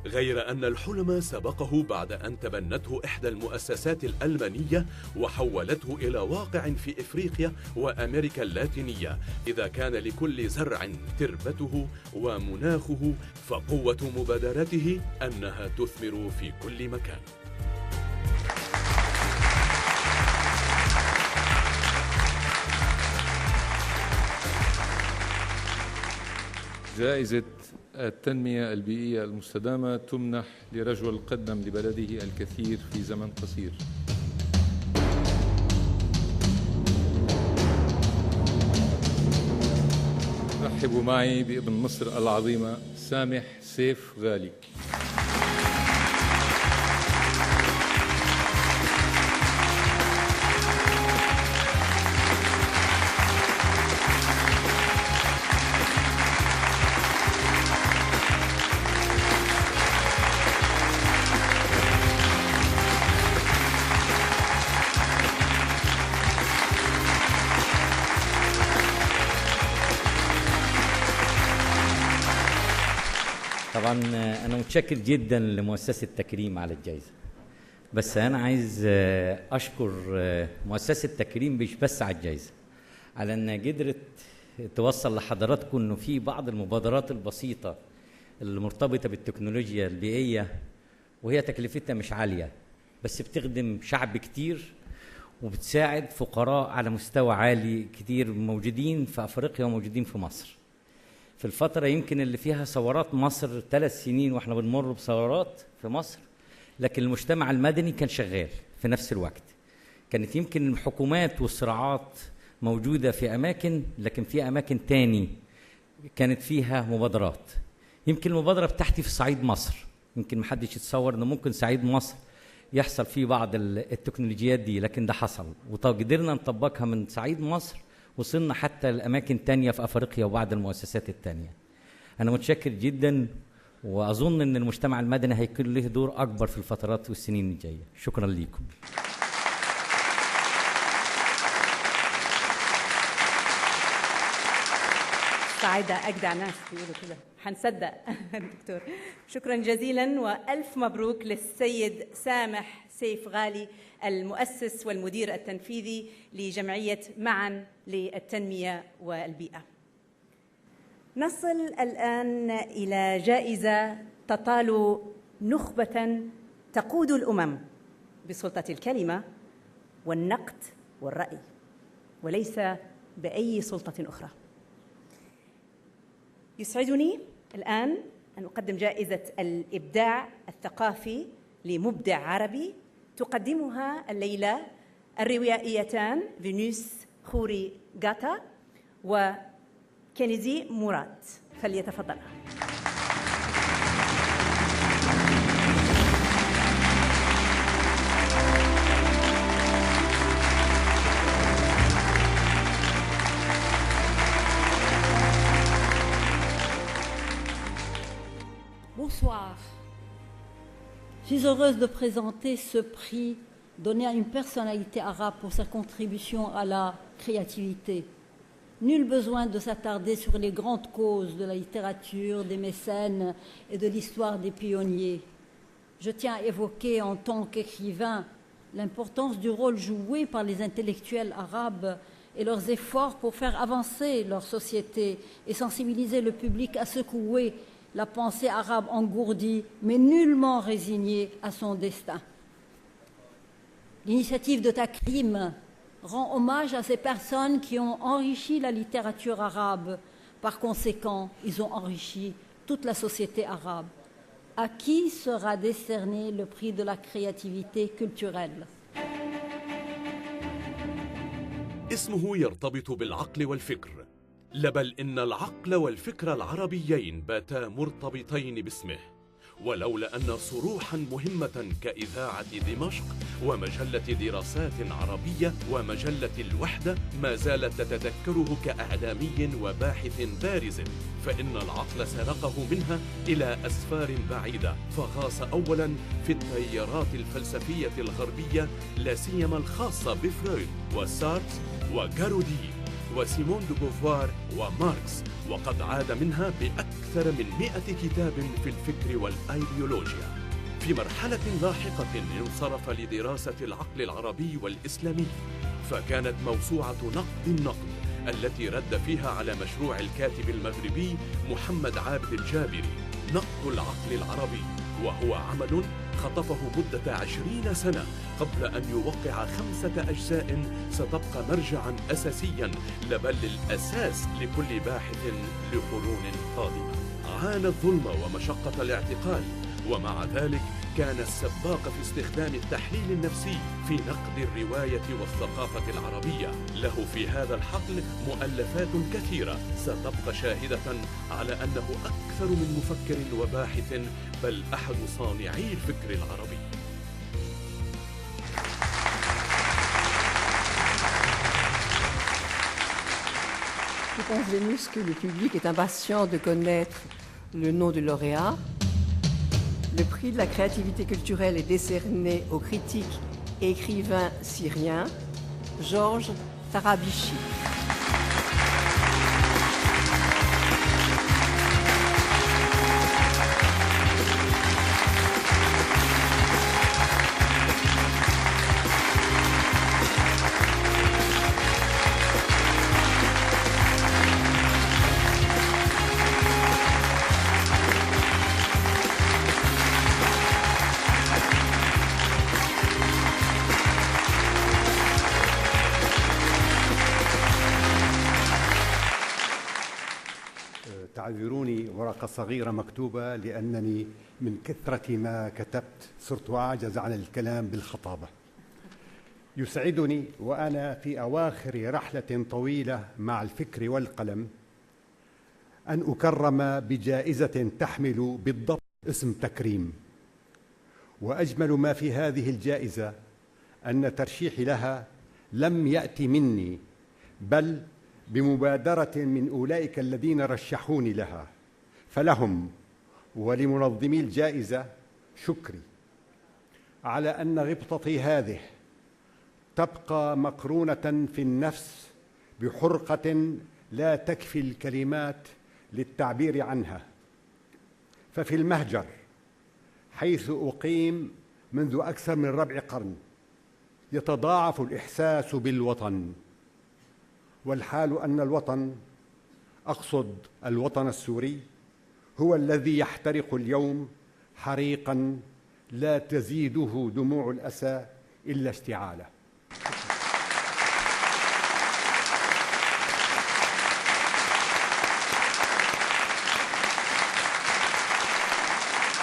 غير أن الحلم سبقه بعد أن تبنته إحدى المؤسسات الألمانية وحولته إلى واقع في إفريقيا وأمريكا اللاتينية. إذا كان لكل زرع تربته ومناخه، فقوة مبادرته أنها تثمر في كل مكان. جائزة التنمية البيئية المستدامة تمنح لرجل قدم لبلده الكثير في زمن قصير. رحبوا معي بابن مصر العظيمة سامح سيف غالي. طبعا أنا متشكر جدا لمؤسسة تكريم على الجائزة، بس أنا عايز أشكر مؤسسة تكريم مش بس على الجائزة، على أنها قدرت توصل لحضراتكم أنه في بعض المبادرات البسيطة المرتبطة بالتكنولوجيا البيئية وهي تكلفتها مش عالية بس بتخدم شعب كتير وبتساعد فقراء على مستوى عالي كتير موجودين في أفريقيا وموجودين في مصر. في الفترة يمكن اللي فيها ثورات مصر 3 سنين وإحنا بنمر بثورات في مصر، لكن المجتمع المدني كان شغال في نفس الوقت. كانت يمكن الحكومات والصراعات موجودة في أماكن، لكن في أماكن تاني كانت فيها مبادرات. يمكن المبادرة بتاعتي في صعيد مصر، يمكن محدش يتصور إنه ممكن صعيد مصر يحصل فيه بعض التكنولوجيات دي، لكن ده حصل وقدرنا نطبقها من صعيد مصر، وصلنا حتى لأماكن تانية في أفريقيا وبعض المؤسسات التانية. أنا متشكر جدا، وأظن أن المجتمع المدني هيكون له دور أكبر في الفترات والسنين الجاية. شكرا لكم. سعيدة أجدع ناس بيقولوا كده، حنصدق دكتور. شكرا جزيلا وألف مبروك للسيد سامح سيف غالي المؤسس والمدير التنفيذي لجمعية معا للتنمية والبيئة. نصل الآن إلى جائزة تطال نخبة تقود الأمم بسلطة الكلمة والنقد والرأي، وليس بأي سلطة أخرى. يسعدني الآن أن أقدم جائزة الإبداع الثقافي لمبدع عربي تقدمها الليلة الروائيتان فينوس خوري غاتا وكينيدي مراد، فليتفضل. Bonsoir. Je suis heureuse de présenter ce prix donné à une personnalité arabe pour sa contribution à la créativité. Nul besoin de s'attarder sur les grandes causes de la littérature, des mécènes et de l'histoire des pionniers. Je tiens à évoquer en tant qu'écrivain l'importance du rôle joué par les intellectuels arabes et leurs efforts pour faire avancer leur société et sensibiliser le public à secouer la pensée arabe engourdie, mais nullement résignée à son destin. L'initiative de Takrim rend hommage à ces personnes qui ont enrichi la littérature arabe. Par conséquent, ils ont enrichi toute la société arabe. À qui sera décerné le prix de la créativité culturelle? اسمه يرتبط بالعقل والفكر، لا بل إن العقل والفكر العربيين باتا مرتبطين باسمه. ولولا أن صروحا مهمة كإذاعة دمشق ومجلة دراسات عربية ومجلة الوحدة ما زالت تتذكره كإعلامي وباحث بارز، فإن العقل سرقه منها إلى أسفار بعيدة، فغاص أولا في التيارات الفلسفية الغربية لا سيما الخاصة بفرويد وسارتر وغارودي وسيمون دو بوفوار وماركس، وقد عاد منها بأكثر من 100 كتاب في الفكر والأيديولوجيا. في مرحلة لاحقة انصرف لدراسة العقل العربي والإسلامي، فكانت موسوعة نقد النقد التي رد فيها على مشروع الكاتب المغربي محمد عابد الجابري نقد العقل العربي، وهو عمل خطفه مدة 20 سنة قبل أن يوقع 5 أجزاء ستبقى مرجعا أساسيا بل الأساس لكل باحث لقرون قادمة. عانى الظلم ومشقة الاعتقال، ومع ذلك كان السباق في استخدام التحليل النفسي في نقد الرواية والثقافة العربية. له في هذا الحقل مؤلفات كثيرة ستبقى شاهدة على أنه أكثر من مفكر وباحث، بل أحد صانعي الفكر العربي. Je pense, Vénus, que le public est impatient de connaître le nom du lauréat. Le prix de la créativité culturelle est décerné au critique et écrivain syrien Georges Tarabichi. ورقة صغيرة مكتوبة لأنني من كثرة ما كتبت صرت أعجز عن الكلام بالخطابة. يسعدني وأنا في أواخر رحلة طويلة مع الفكر والقلم أن أكرم بجائزة تحمل بالضبط اسم تكريم، وأجمل ما في هذه الجائزة أن ترشيحي لها لم يأتي مني بل بمبادرة من أولئك الذين رشحوني لها، فلهم ولمنظمي الجائزة شكري على أن غبطتي هذه تبقى مقرونة في النفس بحرقة لا تكفي الكلمات للتعبير عنها. ففي المهجر حيث أقيم منذ أكثر من ربع قرن يتضاعف الإحساس بالوطن، والحال أن الوطن، أقصد الوطن السوري، هو الذي يحترق اليوم حريقاً لا تزيده دموع الأسى إلا اشتعاله.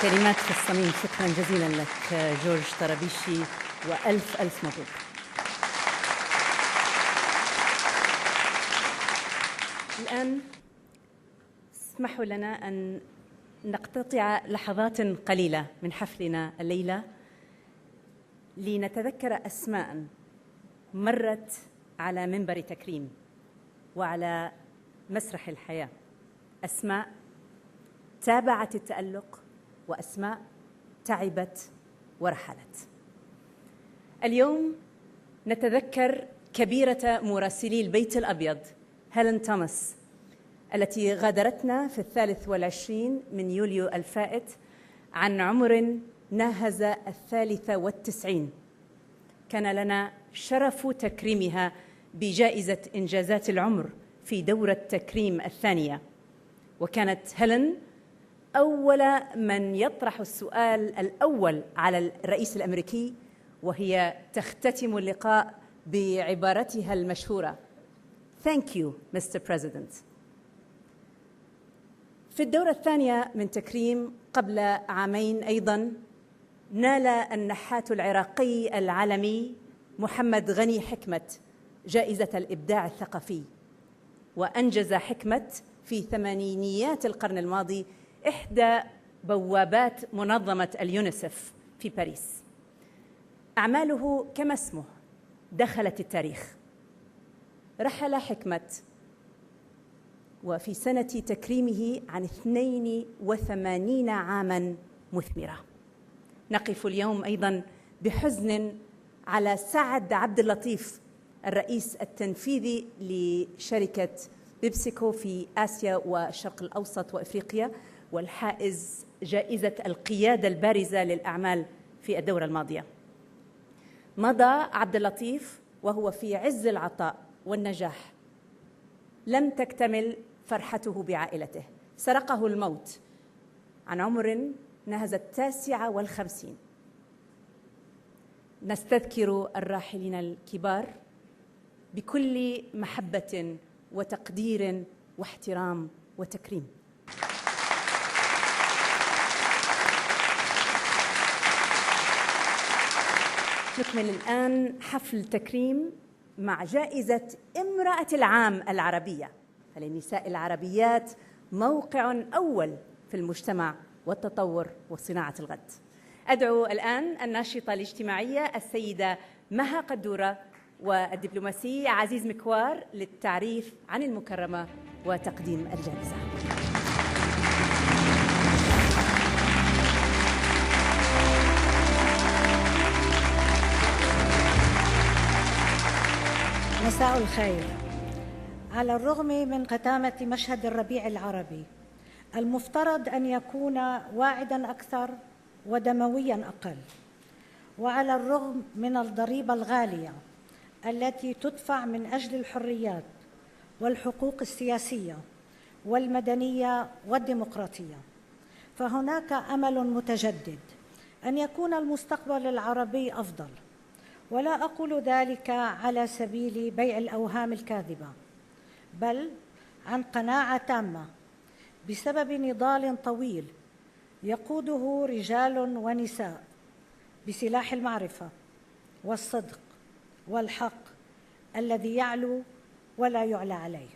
كلمات في الصميم. شكرا جزيلا لك جورج طرابيشي، وألف ألف مبروك. الآن اسمحوا لنا أن نقتطع لحظات قليلة من حفلنا الليلة لنتذكر أسماء مرت على منبر تكريم وعلى مسرح الحياة، أسماء تابعت التألق وأسماء تعبت ورحلت. اليوم نتذكر كبيرة مراسلي البيت الأبيض هيلين توماس التي غادرتنا في 23 من يوليو الفائت عن عمر ناهز 93. كان لنا شرف تكريمها بجائزة إنجازات العمر في دورة تكريم الثانية، وكانت هيلين أول من يطرح السؤال الأول على الرئيس الأمريكي، وهي تختتم اللقاء بعبارتها المشهورة Thank you, Mr. President. في الدورة الثانية من تكريم قبل عامين أيضاً نال النحات العراقي العالمي محمد غني حكمة جائزة الإبداع الثقافي، وأنجز حكمة في ثمانينيات القرن الماضي إحدى بوابات منظمة اليونيسف في باريس. أعماله كما اسمه دخلت التاريخ. رحل حكمة وفي سنة تكريمه عن 82 عاماً مثمرة. نقف اليوم أيضاً بحزن على سعد عبد اللطيف الرئيس التنفيذي لشركة بيبسيكو في آسيا والشرق الأوسط وإفريقيا، والحائز جائزة القيادة البارزة للأعمال في الدورة الماضية. مضى عبد اللطيف وهو في عز العطاء والنجاح. لم تكتمل فرحته بعائلته، سرقه الموت عن عمر ناهز 59. نستذكر الراحلين الكبار بكل محبة وتقدير واحترام وتكريم. نكمل الآن حفل تكريم مع جائزة امرأة العام العربية، فللنساء العربيات موقع أول في المجتمع والتطور وصناعة الغد. أدعو الآن الناشطة الاجتماعية السيدة مها قدورة والدبلوماسي عزيز مكوار للتعريف عن المكرمة وتقديم الجائزة. مساء الخير. على الرغم من قتامة مشهد الربيع العربي المفترض أن يكون واعداً أكثر ودموياً أقل، وعلى الرغم من الضريبة الغالية التي تدفع من أجل الحريات والحقوق السياسية والمدنية والديمقراطية، فهناك أمل متجدد أن يكون المستقبل العربي أفضل. ولا أقول ذلك على سبيل بيع الأوهام الكاذبة، بل عن قناعة تامة بسبب نضال طويل يقوده رجال ونساء بسلاح المعرفة والصدق والحق الذي يعلو ولا يعلى عليه.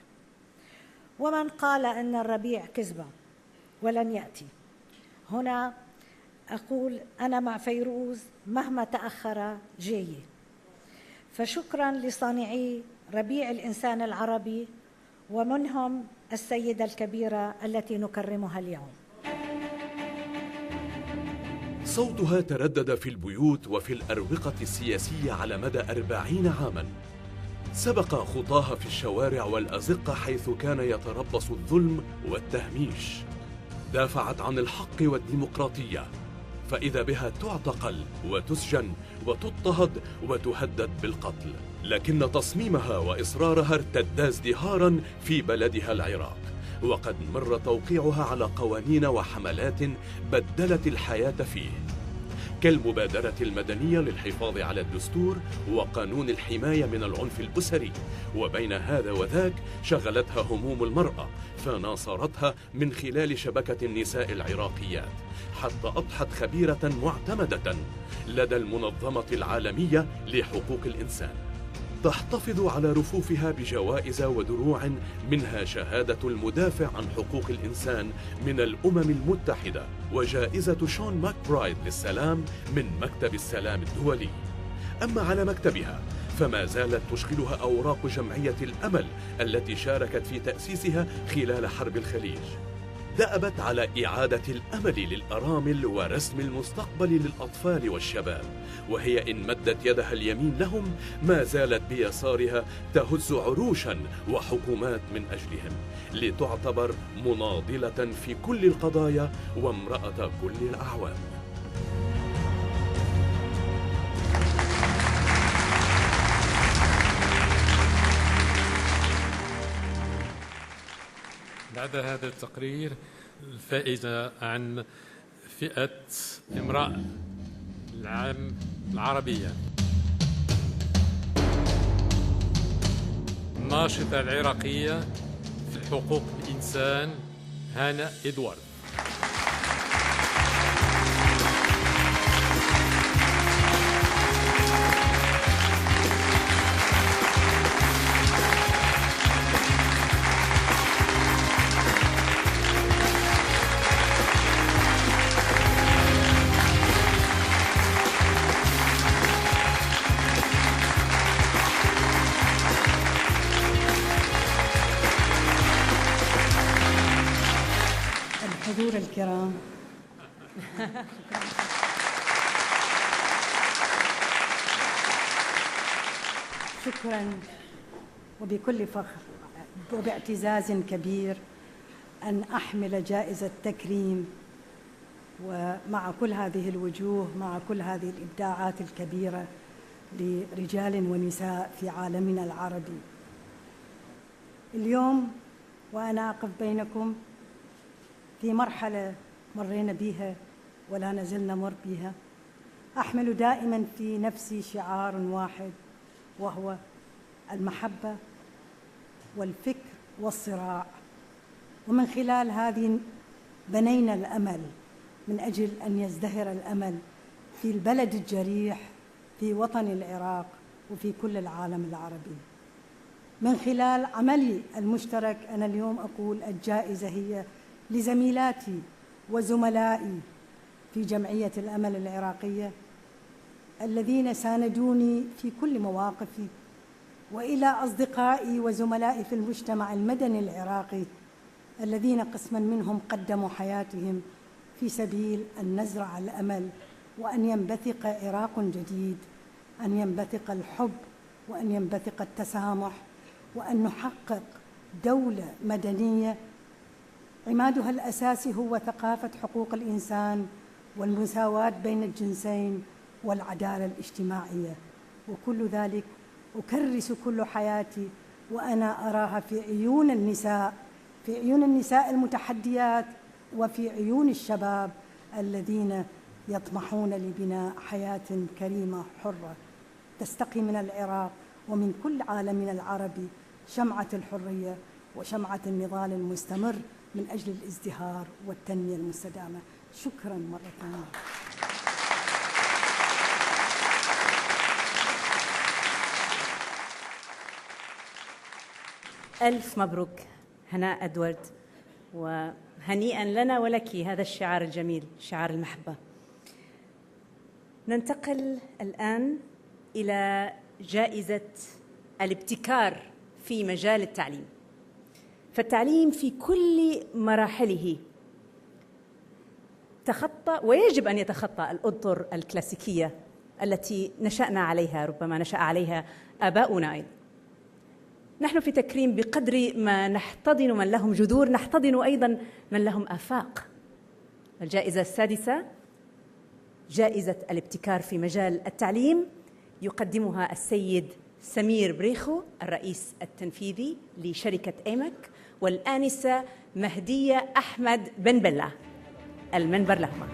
ومن قال أن الربيع كذبة ولن يأتي، هنا أقول أنا مع فيروز مهما تأخر جاي. فشكرا لصانعي ربيع الإنسان العربي، ومنهم السيدة الكبيرة التي نكرمها اليوم. صوتها تردد في البيوت وفي الأروقة السياسية على مدى 40 عاماً. سبق خطاها في الشوارع والأزقة حيث كان يتربص الظلم والتهميش. دافعت عن الحق والديمقراطية، فإذا بها تعتقل وتسجن وتضطهد وتهدد بالقتل، لكن تصميمها وإصرارها ارتدا ازدهاراً في بلدها العراق، وقد مر توقيعها على قوانين وحملات بدلت الحياة فيه، كالمبادرة المدنية للحفاظ على الدستور وقانون الحماية من العنف الأسري. وبين هذا وذاك شغلتها هموم المرأة، فناصرتها من خلال شبكة النساء العراقيات، حتى أضحت خبيرة معتمدة لدى المنظمة العالمية لحقوق الإنسان، تحتفظ على رفوفها بجوائز ودروع، منها شهادة المدافع عن حقوق الإنسان من الأمم المتحدة، وجائزة شون ماكبرايد للسلام من مكتب السلام الدولي. أما على مكتبها فما زالت تشغلها أوراق جمعية الأمل التي شاركت في تأسيسها خلال حرب الخليج. دأبت على إعادة الأمل للأرامل ورسم المستقبل للأطفال والشباب، وهي إن مدت يدها اليمين لهم ما زالت بيسارها تهز عروشا وحكومات من أجلهم، لتعتبر مناضلة في كل القضايا وامرأة كل الأعوام. بعد هذا التقرير الفائزة عن فئة امرأة العام العربية، الناشطة العراقية في حقوق الإنسان هانا إدوارد. الحضور الكرام، شكرا وبكل فخر وباعتزاز كبير أن أحمل جائزة تكريم، ومع كل هذه الوجوه، مع كل هذه الإبداعات الكبيرة لرجال ونساء في عالمنا العربي. اليوم وأنا أقف بينكم في مرحلة مرينا بها ولا نزلنا نمر بها، أحمل دائما في نفسي شعار واحد، وهو المحبة والفكر والصراع. ومن خلال هذه بنينا الأمل من أجل أن يزدهر الأمل في البلد الجريح، في وطن العراق وفي كل العالم العربي. من خلال عملي المشترك أنا اليوم أقول الجائزة هي لزميلاتي وزملائي في جمعية الأمل العراقية الذين ساندوني في كل مواقفي، وإلى أصدقائي وزملائي في المجتمع المدني العراقي الذين قسما منهم قدموا حياتهم في سبيل أن نزرع الأمل وأن ينبثق عراق جديد، أن ينبثق الحب وأن ينبثق التسامح، وأن نحقق دولة مدنية عمادها الأساسي هو ثقافة حقوق الإنسان والمساواة بين الجنسين والعدالة الاجتماعية. وكل ذلك أكرس كل حياتي وأنا أراها في عيون النساء، في عيون النساء المتحديات، وفي عيون الشباب الذين يطمحون لبناء حياة كريمة حرة تستقي من العراق ومن كل عالمنا العربي شمعة الحرية وشمعة النضال المستمر من أجل الازدهار والتنمية المستدامة. شكرا مرة ثانية. ألف مبروك هناء أدوارد، وهنيئا لنا ولك هذا الشعار الجميل، شعار المحبة. ننتقل الآن إلى جائزة الابتكار في مجال التعليم. فالتعليم في كل مراحله تخطى ويجب أن يتخطى الأطر الكلاسيكية التي نشأنا عليها، ربما نشأ عليها آباؤنا أيضا. نحن في تكريم بقدر ما نحتضن من لهم جذور نحتضن أيضا من لهم آفاق. الجائزة السادسة جائزة الابتكار في مجال التعليم يقدمها السيد سمير بريخو الرئيس التنفيذي لشركة إيمك، والآنسة مهدية أحمد بن بلة. المنبر لهما.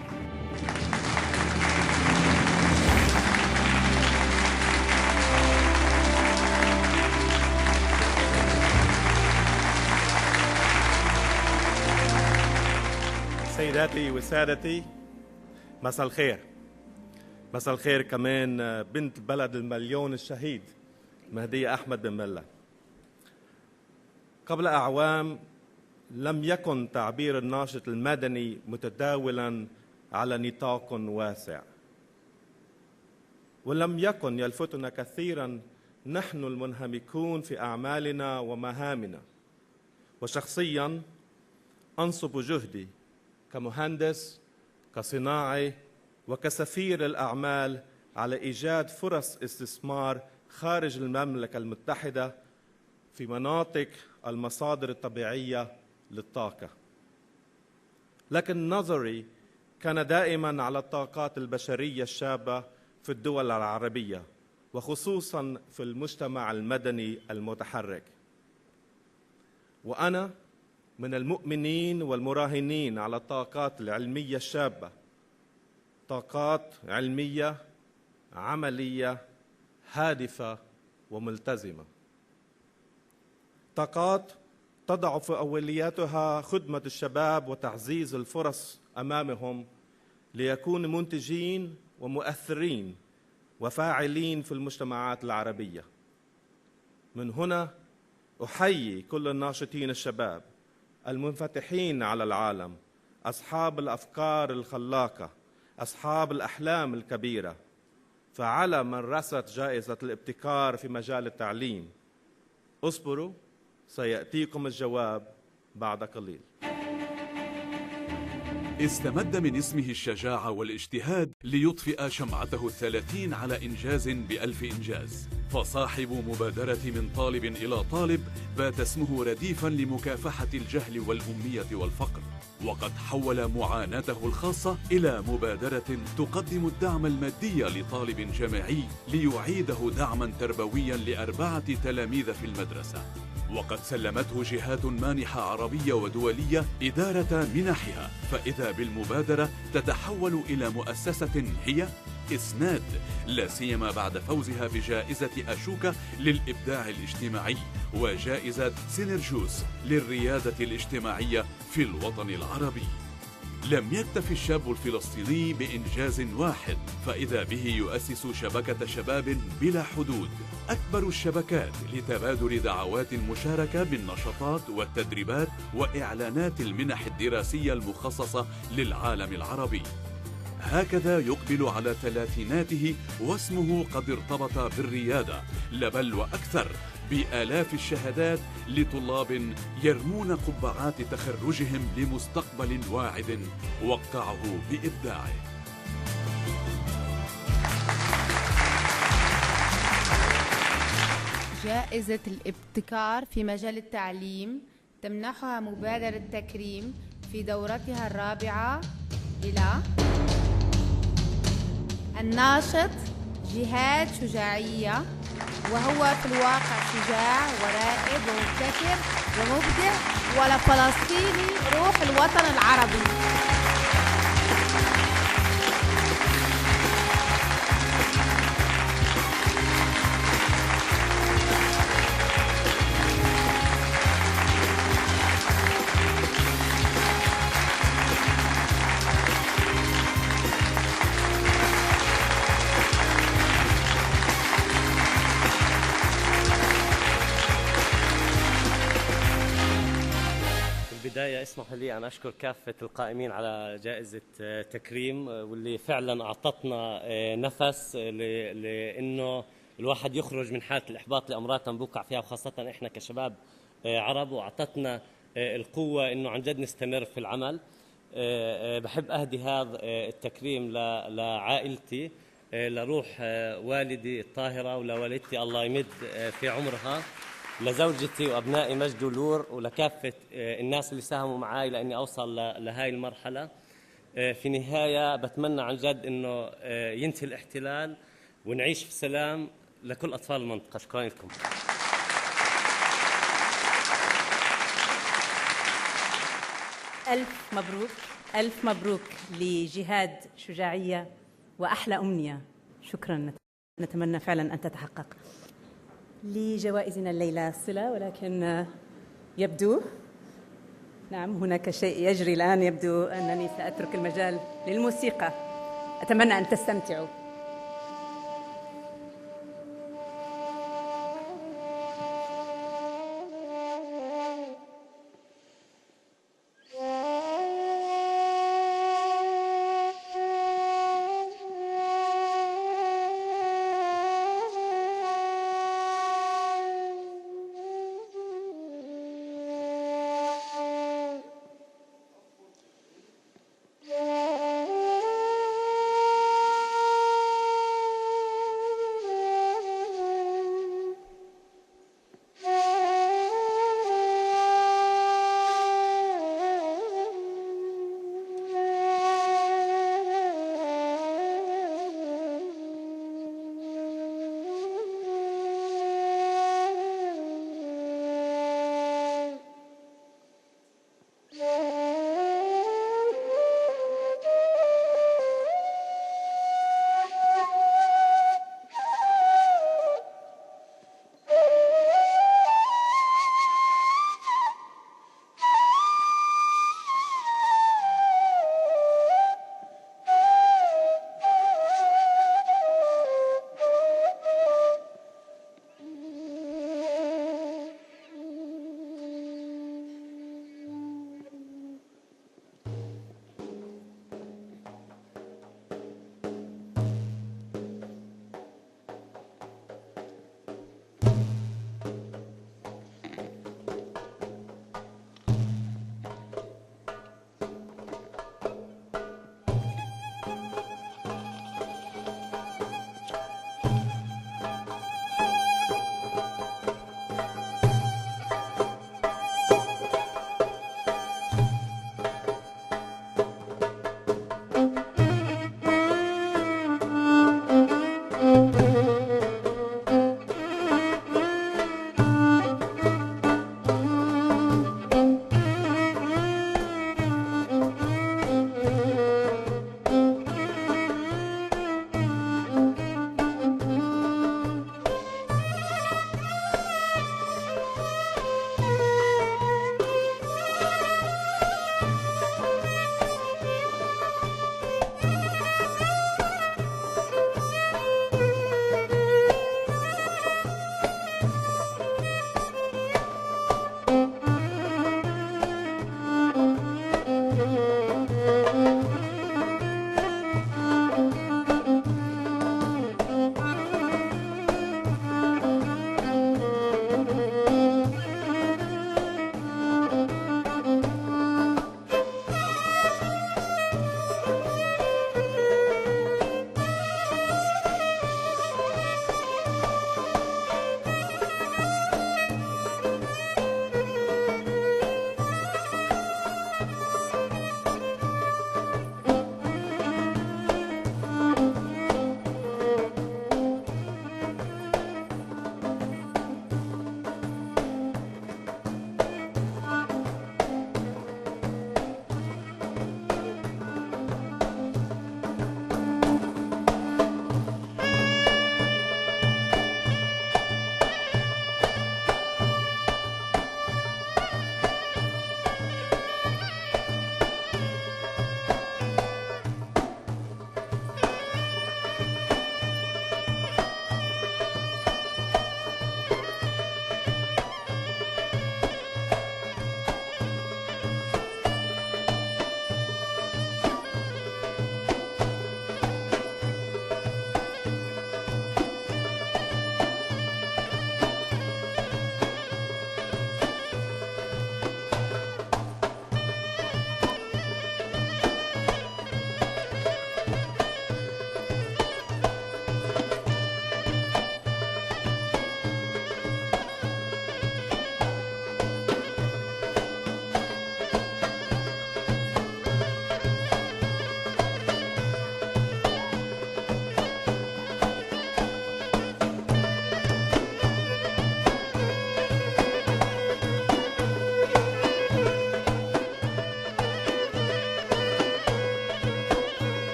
سيداتي وسادتي، مساء الخير. مساء الخير كمان بنت بلد المليون الشهيد مهدية أحمد بن بلة. قبل أعوام لم يكن تعبير الناشط المدني متداولا على نطاق واسع، ولم يكن يلفتنا كثيرا نحن المنهمكون في أعمالنا ومهامنا. وشخصيا أنصب جهدي كمهندس، كصناعي، وكسفير الأعمال على إيجاد فرص استثمار خارج المملكة المتحدة في مناطق المصادر الطبيعية للطاقة. لكن نظري كان دائما على الطاقات البشرية الشابة في الدول العربية، وخصوصا في المجتمع المدني المتحرك. وأنا من المؤمنين والمراهنين على الطاقات العلمية الشابة، طاقات علمية عملية هادفة وملتزمة، طاقات تضع في أولياتها خدمة الشباب وتعزيز الفرص أمامهم ليكونوا منتجين ومؤثرين وفاعلين في المجتمعات العربية. من هنا أحيي كل الناشطين الشباب المنفتحين على العالم، أصحاب الأفكار الخلاقة، أصحاب الأحلام الكبيرة. فعلى من رست جائزة الابتكار في مجال التعليم، اصبروا سيأتيكم الجواب بعد قليل. استمد من اسمه الشجاعة والاجتهاد ليطفئ شمعته 30 على إنجاز ب1000 إنجاز. فصاحب مبادرة من طالب إلى طالب بات اسمه رديفا لمكافحة الجهل والأمية والفقر، وقد حول معاناته الخاصة إلى مبادرة تقدم الدعم المادي لطالب جامعي ليعيده دعما تربويا ل4 تلاميذ في المدرسة. وقد سلمته جهات مانحة عربية ودولية إدارة منحها، فإذا بالمبادرة تتحول إلى مؤسسة هي إسناد، لا سيما بعد فوزها بجائزة أشوكة للإبداع الاجتماعي وجائزة سينرجوس للريادة الاجتماعية في الوطن العربي. لم يكتف الشاب الفلسطيني بإنجاز واحد، فإذا به يؤسس شبكة شباب بلا حدود، أكبر الشبكات لتبادل دعوات المشاركة بالنشاطات والتدريبات وإعلانات المنح الدراسية المخصصة للعالم العربي. هكذا يقبل على ثلاثيناته واسمه قد ارتبط بالريادة، بل وأكثر، بآلاف الشهادات لطلاب يرمون قبعات تخرجهم لمستقبل واعد وقعه بإبداعه. جائزة الابتكار في مجال التعليم تمنحها مبادرة تكريم في دورتها الرابعة إلى الناشط جهاد شجاعية، وهو في الواقع شجاع ورائد ومبتكر ومبدع ولفلسطيني روح الوطن العربي. يسمح لي أن أشكر كافة القائمين على جائزة تكريم، واللي فعلا أعطتنا نفس لأنه الواحد يخرج من حالة الإحباط لأمراض بوقع فيها، وخاصة إحنا كشباب عرب، وأعطتنا القوة إنه عن جد نستمر في العمل. بحب أهدي هذا التكريم لعائلتي، لروح والدي الطاهرة، ولوالدتي الله يمد في عمرها، لزوجتي وأبنائي مجد ولور، ولكافة الناس اللي ساهموا معي لأني أوصل لهاي المرحلة. في نهاية بتمنى عن جد إنه ينتهي الاحتلال ونعيش في سلام لكل أطفال المنطقة. شكرا لكم. ألف مبروك، ألف مبروك لجهاد شجاعية، وأحلى أمنية. شكرا، نتمنى فعلا أن تتحقق. لجوائزنا الليلة صلة، ولكن يبدو نعم هناك شيء يجري الآن، يبدو أنني سأترك المجال للموسيقى. أتمنى أن تستمتعوا.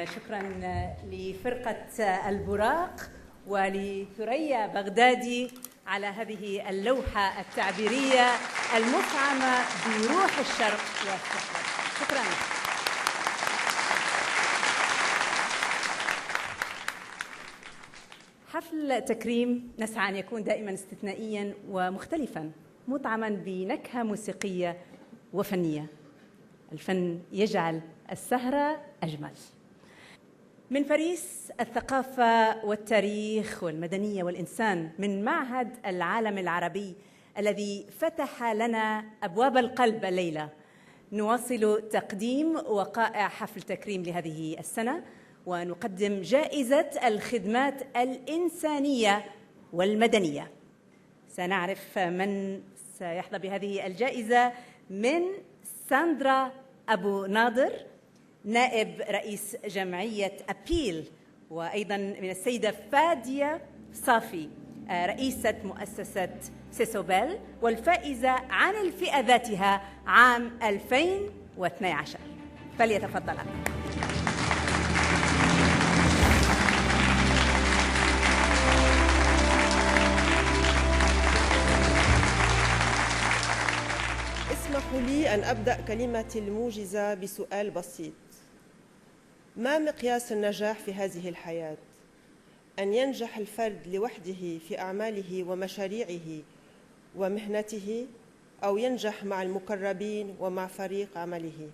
شكرا لفرقة البراق ولثريا بغدادي على هذه اللوحة التعبيرية المفعمة بروح الشرق والصحراء. شكرا. حفل تكريم نسعى أن يكون دائما استثنائيا ومختلفا، مطعما بنكهة موسيقية وفنية. الفن يجعل السهرة أجمل. من باريس الثقافة والتاريخ والمدنية والإنسان، من معهد العالم العربي الذي فتح لنا أبواب القلب الليلة، نواصل تقديم وقائع حفل تكريم لهذه السنة، ونقدم جائزة الخدمات الإنسانية والمدنية. سنعرف من سيحظى بهذه الجائزة من ساندرا أبو ناظر، نائب رئيس جمعية أبيل، وأيضا من السيدة فادية صافي، رئيسة مؤسسة سيسوبيل، والفائزة عن الفئة ذاتها عام 2012. فليتفضلا. اسمحوا لي أن أبدأ كلمتي الموجزة بسؤال بسيط: ما مقياس النجاح في هذه الحياة؟ أن ينجح الفرد لوحده في أعماله ومشاريعه ومهنته، أو ينجح مع المقربين ومع فريق عمله؟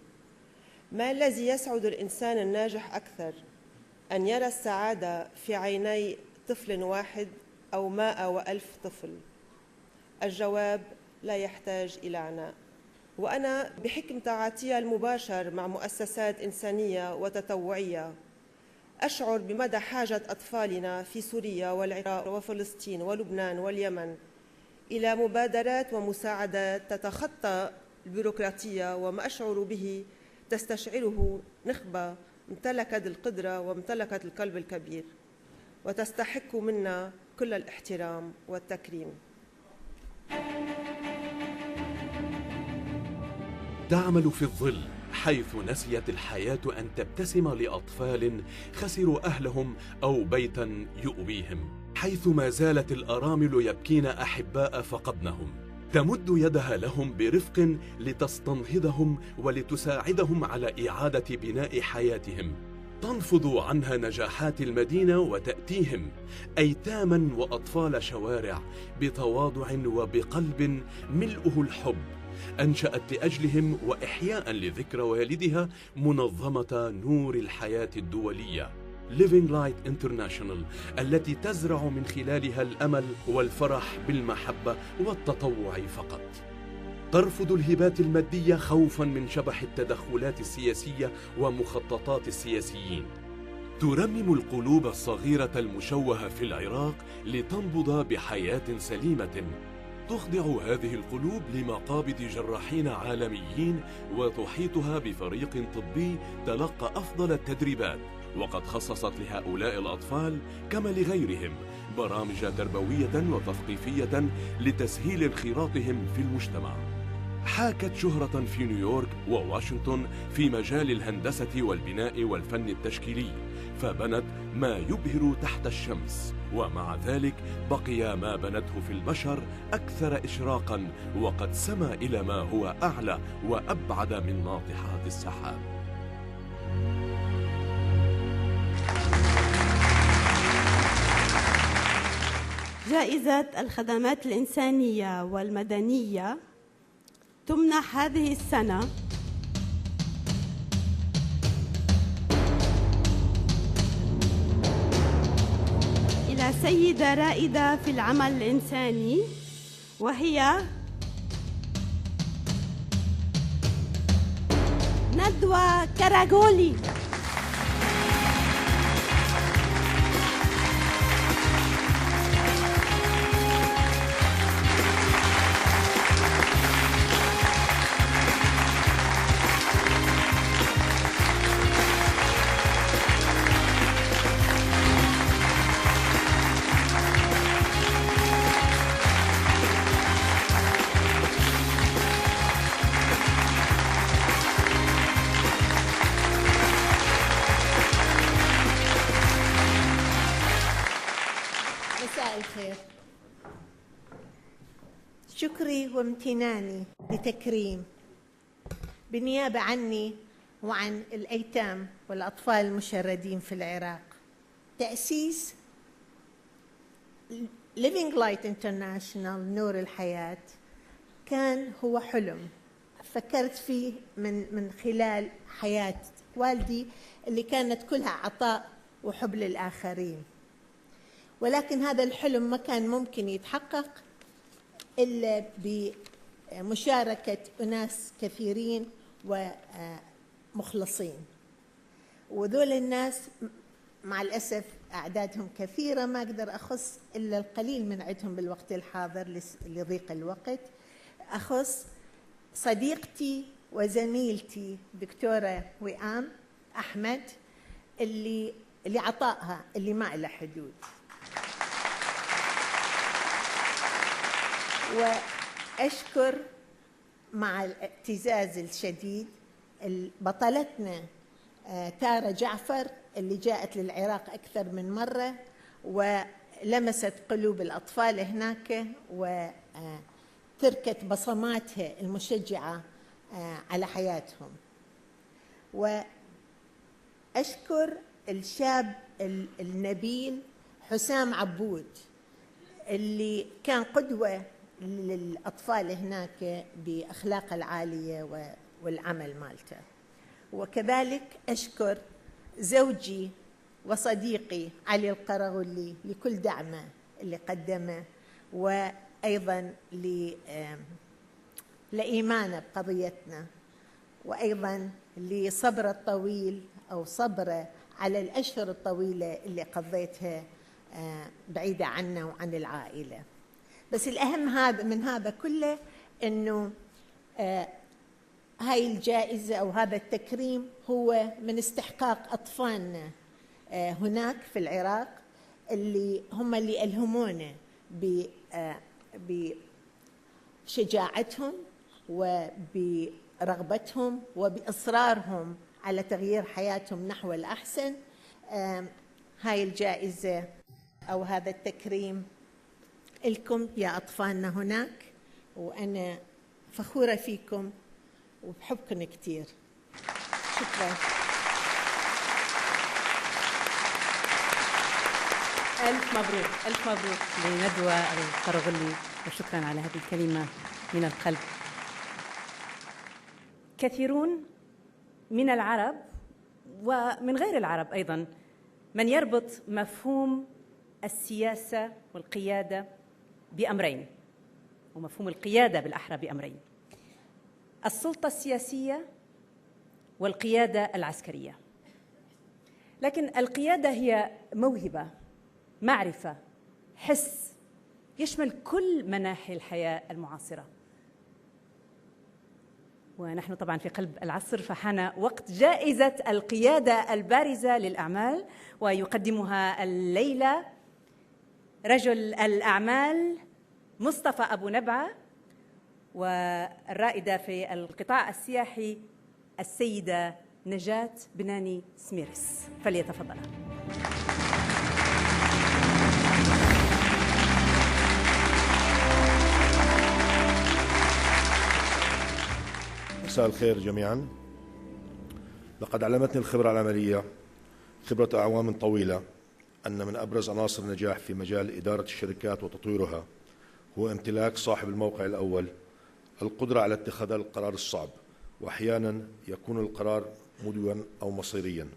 ما الذي يسعد الإنسان الناجح أكثر؟ أن يرى السعادة في عيني طفل واحد أو 100,000 طفل؟ الجواب لا يحتاج إلى عناء. وأنا بحكم تعاطيي المباشر مع مؤسسات إنسانية وتطوعية أشعر بمدى حاجة أطفالنا في سوريا والعراق وفلسطين ولبنان واليمن إلى مبادرات ومساعدات تتخطى البيروقراطية، وما أشعر به تستشعره نخبة امتلكت القدرة وامتلكت القلب الكبير، وتستحق منا كل الاحترام والتكريم. تعمل في الظل، حيث نسيت الحياة أن تبتسم لأطفال خسروا أهلهم أو بيتا يؤويهم، حيث ما زالت الأرامل يبكين أحباء فقدنهم، تمد يدها لهم برفق لتستنهضهم ولتساعدهم على إعادة بناء حياتهم، تنفض عنها نجاحات المدينة وتأتيهم أيتاما وأطفال شوارع بتواضع وبقلب ملؤه الحب. أنشأت لأجلهم وإحياء لذكرى والدها منظمة نور الحياة الدولية Living Light International، التي تزرع من خلالها الأمل والفرح بالمحبة والتطوع فقط. ترفض الهبات المادية خوفا من شبح التدخلات السياسية ومخططات السياسيين. ترمم القلوب الصغيرة المشوهة في العراق لتنبض بحياة سليمة. تخضع هذه القلوب لمقابض جراحين عالميين، وتحيطها بفريق طبي تلقى أفضل التدريبات، وقد خصصت لهؤلاء الأطفال كما لغيرهم برامج تربوية وتثقيفية لتسهيل انخراطهم في المجتمع. حاكت شهرة في نيويورك وواشنطن في مجال الهندسة والبناء والفن التشكيلي، فبنت ما يبهر تحت الشمس، ومع ذلك بقي ما بنته في البشر أكثر إشراقاً، وقد سما إلى ما هو أعلى وأبعد من ناطحات السحاب. جائزة الخدمات الإنسانية والمدنية تمنح هذه السنة إلى سيدة رائدة في العمل الإنساني، وهي ندوة كراغولي. شكري وامتناني لتكريم بالنيابة عني وعن الأيتام والأطفال المشردين في العراق. تأسيس Living Light International نور الحياة كان هو حلم فكرت فيه من خلال حياة والدي اللي كانت كلها عطاء وحب للآخرين، ولكن هذا الحلم ما كان ممكن يتحقق إلا بمشاركة أناس كثيرين ومخلصين، وذول الناس مع الأسف أعدادهم كثيرة ما أقدر أخص إلا القليل من عندهم بالوقت الحاضر لضيق الوقت. أخص صديقتي وزميلتي دكتورة وئام أحمد اللي عطائها اللي ما له حدود، وأشكر مع الاعتزاز الشديد بطلتنا تارة جعفر اللي جاءت للعراق أكثر من مرة ولمست قلوب الأطفال هناك وتركت بصماتها المشجعة على حياتهم. وأشكر الشاب النبيل حسام عبود اللي كان قدوة للأطفال هناك بأخلاقه العالية والعمل مالته. وكذلك أشكر زوجي وصديقي علي القرغلي لكل دعمه اللي قدمه، وأيضا لإيمانه بقضيتنا، وأيضا لصبره الطويل أو صبره على الأشهر الطويلة اللي قضيتها بعيدة عنا وعن العائلة. بس الأهم من هذا كله أنه هاي الجائزة أو هذا التكريم هو من استحقاق أطفالنا هناك في العراق اللي هم اللي ألهمونا بشجاعتهم وبرغبتهم وبإصرارهم على تغيير حياتهم نحو الأحسن. هاي الجائزة أو هذا التكريم لكم يا أطفالنا هناك، وأنا فخورة فيكم وبحبكم كتير. شكرا. ألف مبروك ألف مبروك لندوة القرغلي، وشكرا على هذه الكلمة من القلب. كثيرون من العرب ومن غير العرب أيضا من يربط مفهوم السياسة والقيادة بأمرين، ومفهوم القيادة بالأحرى بأمرين: السلطة السياسية والقيادة العسكرية. لكن القيادة هي موهبة، معرفة، حس، يشمل كل مناحي الحياة المعاصرة. ونحن طبعا في قلب العصر، فحان وقت جائزة القيادة البارزة للأعمال، ويقدمها الليلة رجل الأعمال مصطفى أبو نبعة، والرائدة في القطاع السياحي السيدة نجاة بناني سميرس. فليتفضل. مساء الخير جميعا. لقد علمتني الخبرة العملية خبرة أعوام طويلة أن من أبرز عناصر النجاح في مجال إدارة الشركات وتطويرها هو امتلاك صاحب الموقع الأول القدرة على اتخاذ القرار الصعب، وأحيانا يكون القرار مدويا أو مصيريا.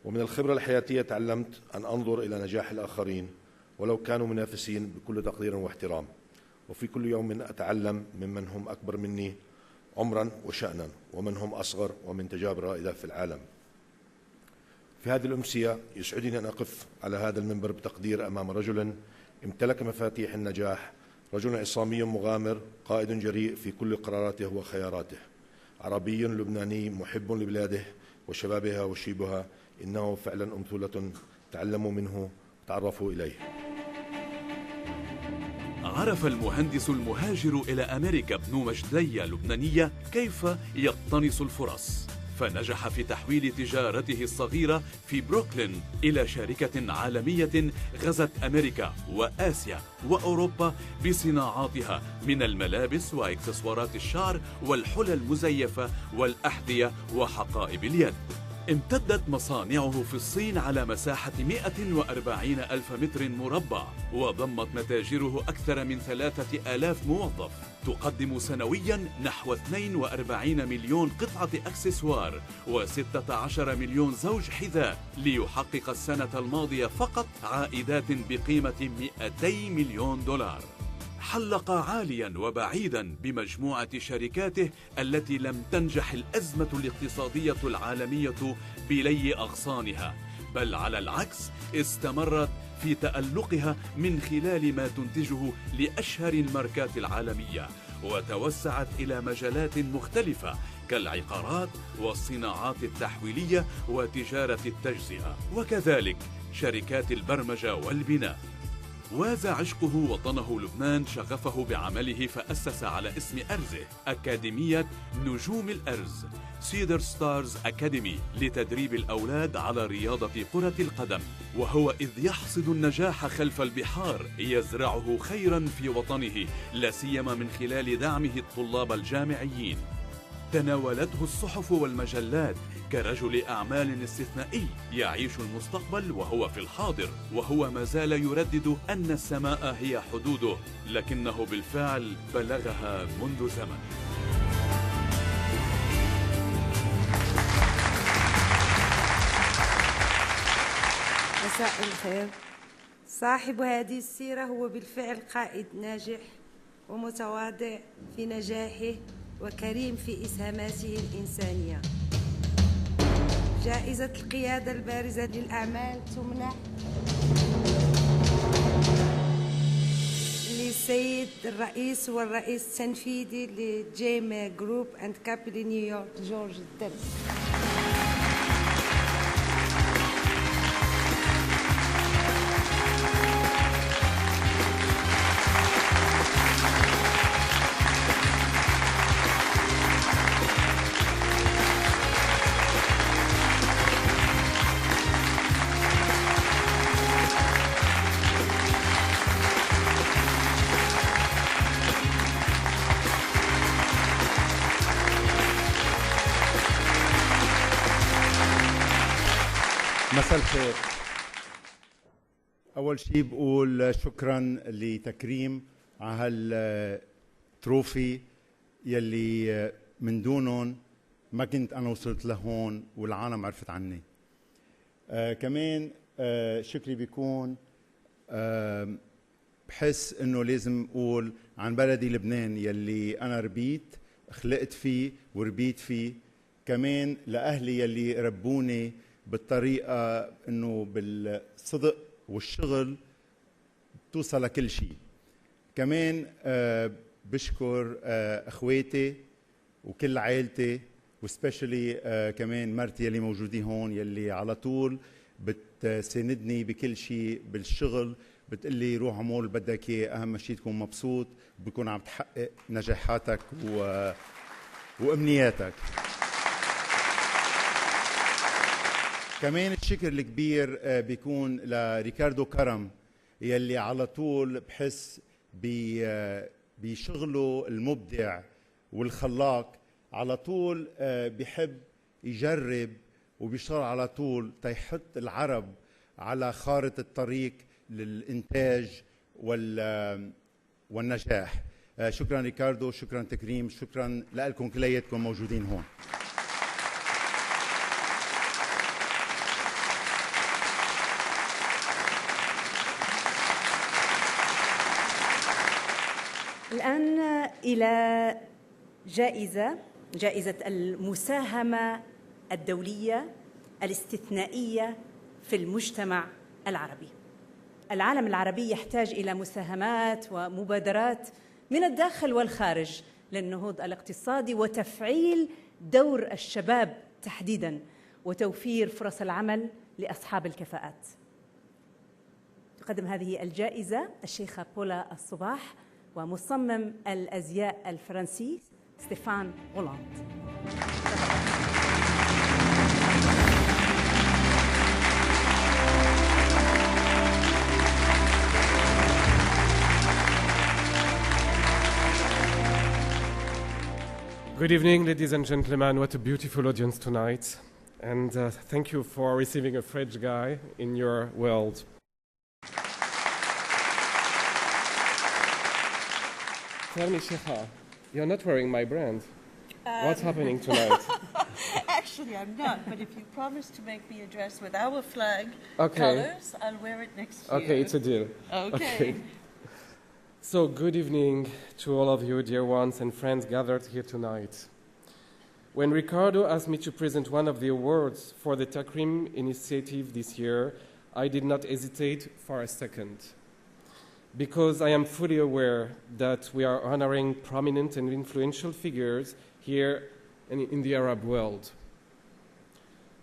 ومن الخبرة الحياتية تعلمت أن أنظر إلى نجاح الآخرين ولو كانوا منافسين بكل تقدير واحترام، وفي كل يوم أتعلم ممن هم أكبر مني عمرا وشأنا ومن هم أصغر ومن تجارب رائدة في العالم. في هذه الأمسية يسعدني أن أقف على هذا المنبر بتقدير أمام رجل امتلك مفاتيح النجاح، رجل عصامي مغامر، قائد جريء في كل قراراته وخياراته، عربي لبناني محب لبلاده وشبابها وشيبها. إنه فعلا أمثلة تعلموا منه وتعرفوا إليه. عرف المهندس المهاجر إلى أمريكا ابن مجدية لبنانية كيف يقتنص الفرص، فنجح في تحويل تجارته الصغيرة في بروكلين إلى شركة عالمية غزت أمريكا وآسيا وأوروبا بصناعاتها من الملابس وإكسسوارات الشعر والحلى المزيفة والأحذية وحقائب اليد. امتدت مصانعه في الصين على مساحة 140 ألف متر مربع، وضمت متاجره أكثر من 3000 موظف، تقدم سنويا نحو 42 مليون قطعة أكسسوار و16 مليون زوج حذاء، ليحقق السنة الماضية فقط عائدات بقيمة 200 مليون دولار. حلق عاليا وبعيدا بمجموعة شركاته التي لم تنجح الأزمة الاقتصادية العالمية بلي أغصانها، بل على العكس استمرت في تألقها من خلال ما تنتجه لأشهر الماركات العالمية، وتوسعت إلى مجالات مختلفة كالعقارات والصناعات التحويلية وتجارة التجزئة، وكذلك شركات البرمجة والبناء. واز عشقه وطنه لبنان شغفه بعمله، فأسس على اسم أرزه أكاديمية نجوم الأرز سيدر ستارز أكاديمي لتدريب الأولاد على رياضة كرة القدم، وهو إذ يحصد النجاح خلف البحار يزرعه خيرا في وطنه، لا سيما من خلال دعمه الطلاب الجامعيين. تناولته الصحف والمجلات كرجل أعمال استثنائي يعيش المستقبل وهو في الحاضر، وهو ما زال يردد أن السماء هي حدوده، لكنه بالفعل بلغها منذ زمن. مساء الخير. صاحب هذه السيرة هو بالفعل قائد ناجح ومتواضع في نجاحه وكريم في إسهاماته الإنسانية. جائزة القيادة البارزة للأعمال تمنح للسيد الرئيس والرئيس التنفيذي لجيم جروب أند كابيتال نيويورك جورج الدب. مساء الخير. أول شيء بقول شكرا لتكريم على هالتروفي يلي من دونهم ما كنت أنا وصلت لهون والعالم عرفت عني. كمان شكري بيكون بحس إنه لازم أقول عن بلدي لبنان يلي أنا ربيت خلقت فيه وربيت فيه، كمان لأهلي يلي ربوني بالطريقة إنه بالصدق والشغل توصل لكل شيء. كمان بشكر أخواتي وكل عائلتي وسبيشلي كمان مرتي يلي موجودين هون يلي على طول بتساندني بكل شيء بالشغل، بتقلي روح اعمل اللي بدك اياه، أهم شيء تكون مبسوط بكون عم تحقق نجاحاتك وأمنياتك. كمان الشكر الكبير بيكون لريكاردو كرم يلي على طول بحس بشغله المبدع والخلاق، على طول بيحب يجرب وبيشتغل على طول تيحط العرب على خارطة الطريق للإنتاج والنجاح. شكرا ريكاردو، شكرا تكريم، شكرا لكم كلياتكم موجودين هون. الآن إلى جائزة المساهمة الدولية الاستثنائية في المجتمع العربي. العالم العربي يحتاج إلى مساهمات ومبادرات من الداخل والخارج للنهوض الاقتصادي وتفعيل دور الشباب تحديداً وتوفير فرص العمل لأصحاب الكفاءات. تقدم هذه الجائزة الشيخة بولا الصباح ومصمم الأزياء الفرنسي ستيفان غولاند. Good evening, ladies and gentlemen. What a beautiful audience tonight. And thank you for receiving a French guy in your world. Tell me, Sheikha, you're not wearing my brand. What's happening tonight? Actually, I'm not, but if you promise to make me a dress with our flag colors, I'll wear it next year. Okay, it's a deal. Okay. So, good evening to all of you, dear ones and friends gathered here tonight. When Ricardo asked me to present one of the awards for the Takrim initiative this year, I did not hesitate for a second, because I am fully aware that we are honoring prominent and influential figures here in the Arab world,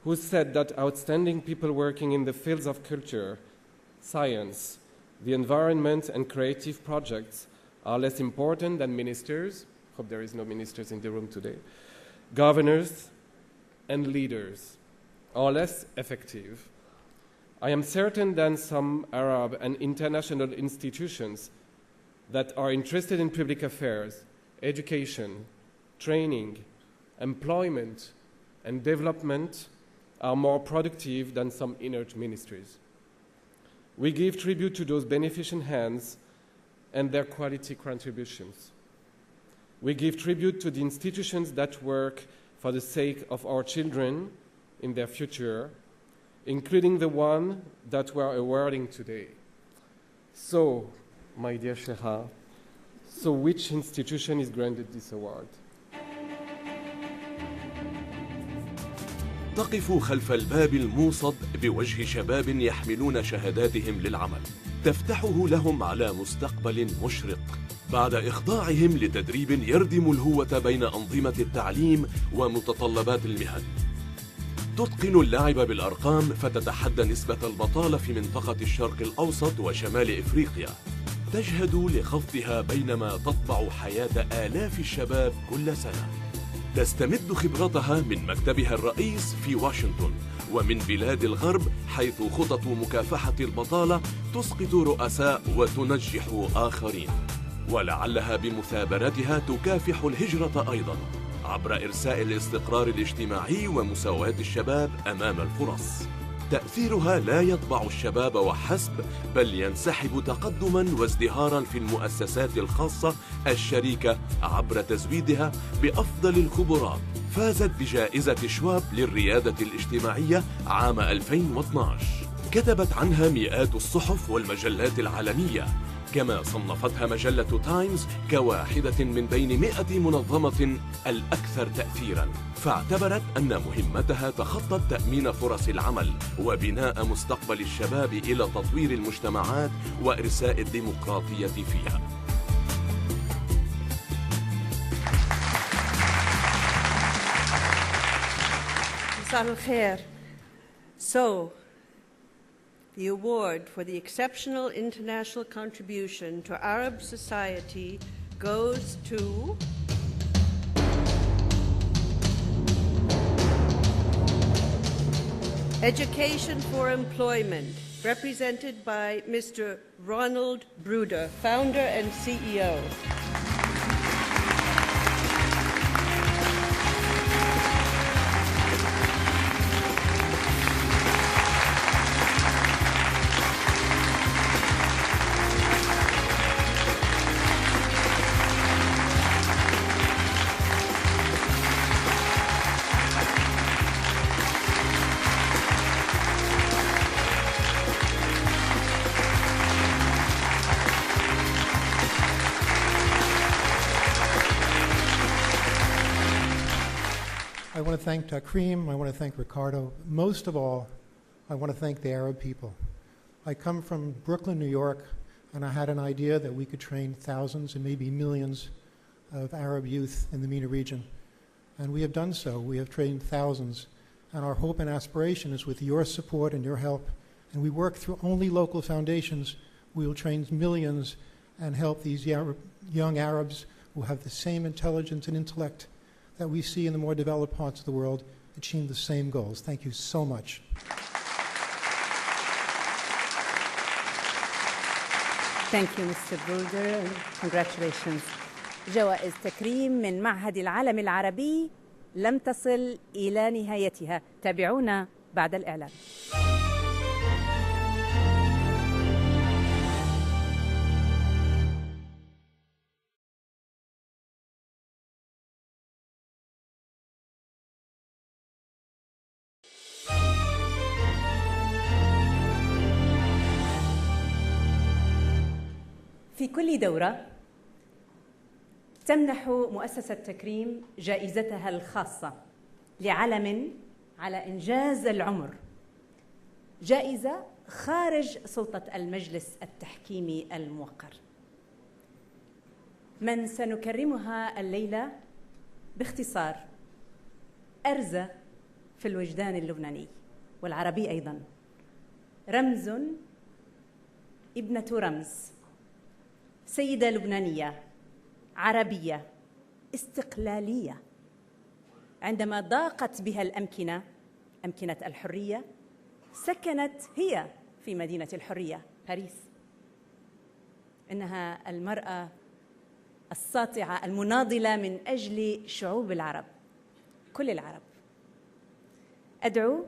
who said that outstanding people working in the fields of culture, science, the environment, and creative projects are less important than ministers, hope there is no ministers in the room today, governors, and leaders, are less effective. I am certain that some Arab and international institutions that are interested in public affairs, education, training, employment, and development are more productive than some inert ministries. We give tribute to those beneficent hands and their quality contributions. We give tribute to the institutions that work for the sake of our children in their future, including the one that we are awarding today. So, my dear Sheikha, so which institution is granted this award? تقف خلف الباب الموصد بوجه شباب يحملون شهاداتهم للعمل تفتحه لهم على مستقبل مشرق بعد إخضاعهم لتدريب يردم الهوة بين أنظمة التعليم ومتطلبات المهن. تتقن اللعب بالأرقام فتتحدى نسبة البطالة في منطقة الشرق الأوسط وشمال إفريقيا. تجهد لخفضها بينما تطبع حياة آلاف الشباب كل سنة. تستمد خبرتها من مكتبها الرئيس في واشنطن ومن بلاد الغرب حيث خطط مكافحة البطالة تسقط رؤساء وتنجح آخرين، ولعلها بمثابرتها تكافح الهجرة أيضا عبر إرساء الاستقرار الاجتماعي ومساواة الشباب أمام الفرص. تأثيرها لا يطبع الشباب وحسب، بل ينسحب تقدما وازدهارا في المؤسسات الخاصة الشريكة عبر تزويدها بأفضل الخبرات. فازت بجائزة شواب للريادة الاجتماعية عام 2012. كتبت عنها مئات الصحف والمجلات العالمية، كما صنفتها مجلة تايمز كواحدة من بين 100 منظمة الأكثر تأثيراً، فاعتبرت أن مهمتها تخطت تأمين فرص العمل وبناء مستقبل الشباب إلى تطوير المجتمعات وإرساء الديمقراطية فيها. مساء الخير. So, the award for the exceptional international contribution to Arab society goes to Education for Employment, represented by Mr. Ronald Bruder, founder and CEO. I want to thank Takrim, I want to thank Ricardo. Most of all, I want to thank the Arab people. I come from Brooklyn, New York, and I had an idea that we could train thousands and maybe millions of Arab youth in the MENA region. And we have done so. We have trained thousands. And our hope and aspiration is with your support and your help, and we work through only local foundations, we will train millions and help these young Arabs who have the same intelligence and intellect that we see in the more developed parts of the world achieve the same goals. Thank you so much. Thank you, Mr. Bruder, and congratulations. جوائز تكريم من معهد العالم العربي لم تصل إلى نهايتها. تابعونا بعد الإعلان. في كل دورة تمنح مؤسسة تكريم جائزتها الخاصة لعلم على إنجاز العمر، جائزة خارج سلطة المجلس التحكيمي الموقر. من سنكرمها الليلة باختصار أرزة في الوجدان اللبناني والعربي أيضاً، رمز ابنة رمز، سيدة لبنانية عربية استقلالية. عندما ضاقت بها الأمكنة، أمكنة الحرية، سكنت هي في مدينة الحرية باريس. إنها المرأة الساطعة المناضلة من أجل شعوب العرب، كل العرب. أدعو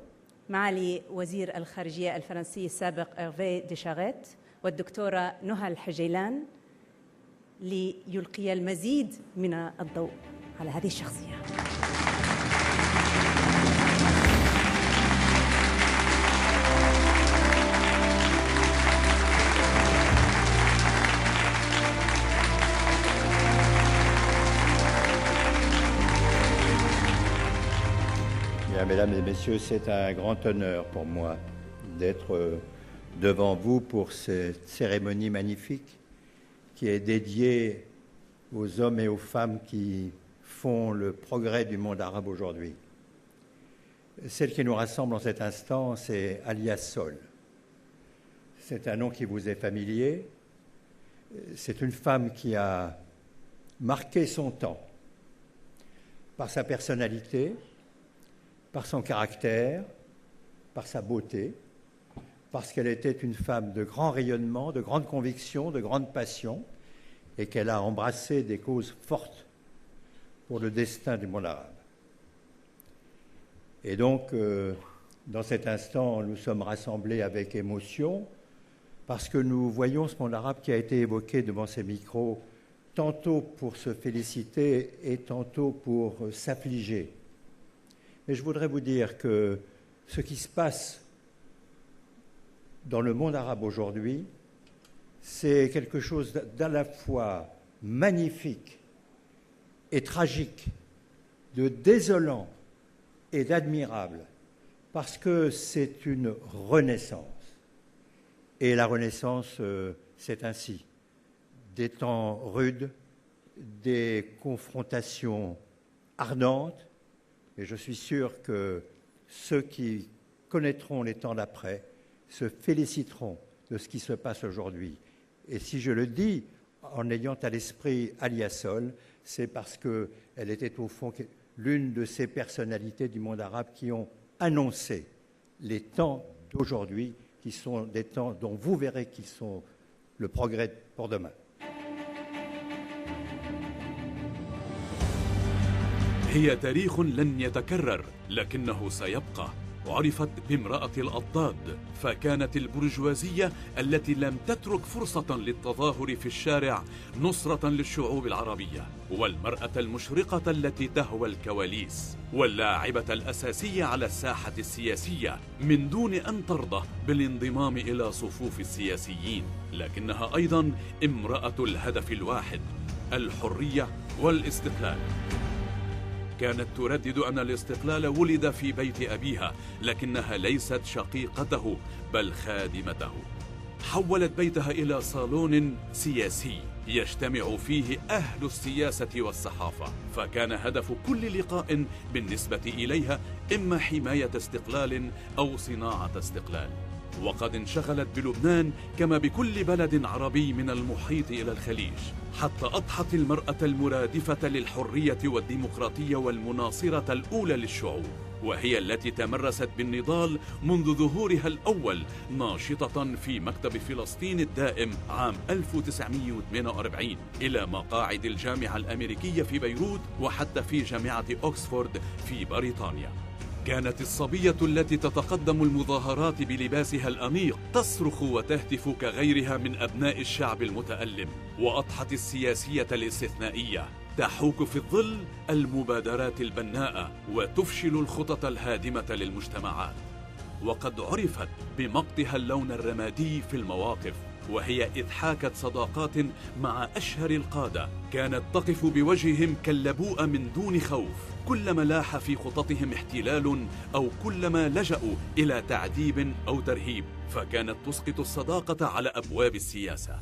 معالي وزير الخارجية الفرنسي السابق إيرفي دي شاريت والدكتورة نهى الحجيلان ليلقي المزيد من الضوء على هذه الشخصية. Mesdames et messieurs, c'est un grand honneur pour moi d'être devant vous pour cette cérémonie magnifique qui est dédiée aux hommes et aux femmes qui font le progrès du monde arabe aujourd'hui. Celle qui nous rassemble en cet instant, c'est Alia Sol. C'est un nom qui vous est familier. C'est une femme qui a marqué son temps par sa personnalité, par son caractère, par sa beauté, parce qu'elle était une femme de grand rayonnement, de grande conviction, de grande passion, et qu'elle a embrassé des causes fortes pour le destin du monde arabe. Et donc, dans cet instant, nous sommes rassemblés avec émotion, parce que nous voyons ce monde arabe qui a été évoqué devant ces micros, tantôt pour se féliciter et tantôt pour s'affliger. Mais je voudrais vous dire que ce qui se passe dans le monde arabe aujourd'hui, c'est quelque chose d'à la fois magnifique et tragique, de désolant et d'admirable, parce que c'est une renaissance. Et la renaissance, c'est ainsi. Des temps rudes, des confrontations ardentes, et je suis sûr que ceux qui connaîtront les temps d'après se féliciteront de ce qui se passe aujourd'hui. Et si je le dis en ayant à l'esprit Alia Sol, c'est parce qu'elle était au fond l'une de ces personnalités du monde arabe qui ont annoncé les temps d'aujourd'hui, qui sont des temps dont vous verrez qu'ils sont le progrès pour demain. هي تاريخ لن يتكرر لكنه سيبقى. عرفت بامرأة الأضداد، فكانت البرجوازية التي لم تترك فرصة للتظاهر في الشارع نصرة للشعوب العربية، والمرأة المشرقة التي تهوى الكواليس، واللاعبة الأساسية على الساحة السياسية من دون أن ترضى بالانضمام إلى صفوف السياسيين، لكنها أيضا امرأة الهدف الواحد، الحرية والاستقلال. كانت تردد أن الاستقلال ولد في بيت أبيها، لكنها ليست شقيقته بل خادمته. حولت بيتها إلى صالون سياسي يجتمع فيه أهل السياسة والصحافة، فكان هدف كل لقاء بالنسبة إليها إما حماية استقلال أو صناعة استقلال. وقد انشغلت بلبنان كما بكل بلد عربي من المحيط إلى الخليج، حتى أضحت المرأة المرادفة للحرية والديمقراطية والمناصرة الأولى للشعوب. وهي التي تمرست بالنضال منذ ظهورها الأول ناشطة في مكتب فلسطين الدائم عام 1948 إلى مقاعد الجامعة الأمريكية في بيروت وحتى في جامعة أوكسفورد في بريطانيا. كانت الصبية التي تتقدم المظاهرات بلباسها الأنيق تصرخ وتهتف كغيرها من أبناء الشعب المتألم، وأضحت السياسية الاستثنائية تحوك في الظل المبادرات البناءة وتفشل الخطط الهادمة للمجتمعات. وقد عرفت بمقطها اللون الرمادي في المواقف، وهي إذ حاكت صداقات مع أشهر القادة كانت تقف بوجههم كاللبوء من دون خوف كلما لاح في خططهم احتلال أو كلما لجأوا إلى تعذيب أو ترهيب، فكانت تسقط الصداقة على أبواب السياسة.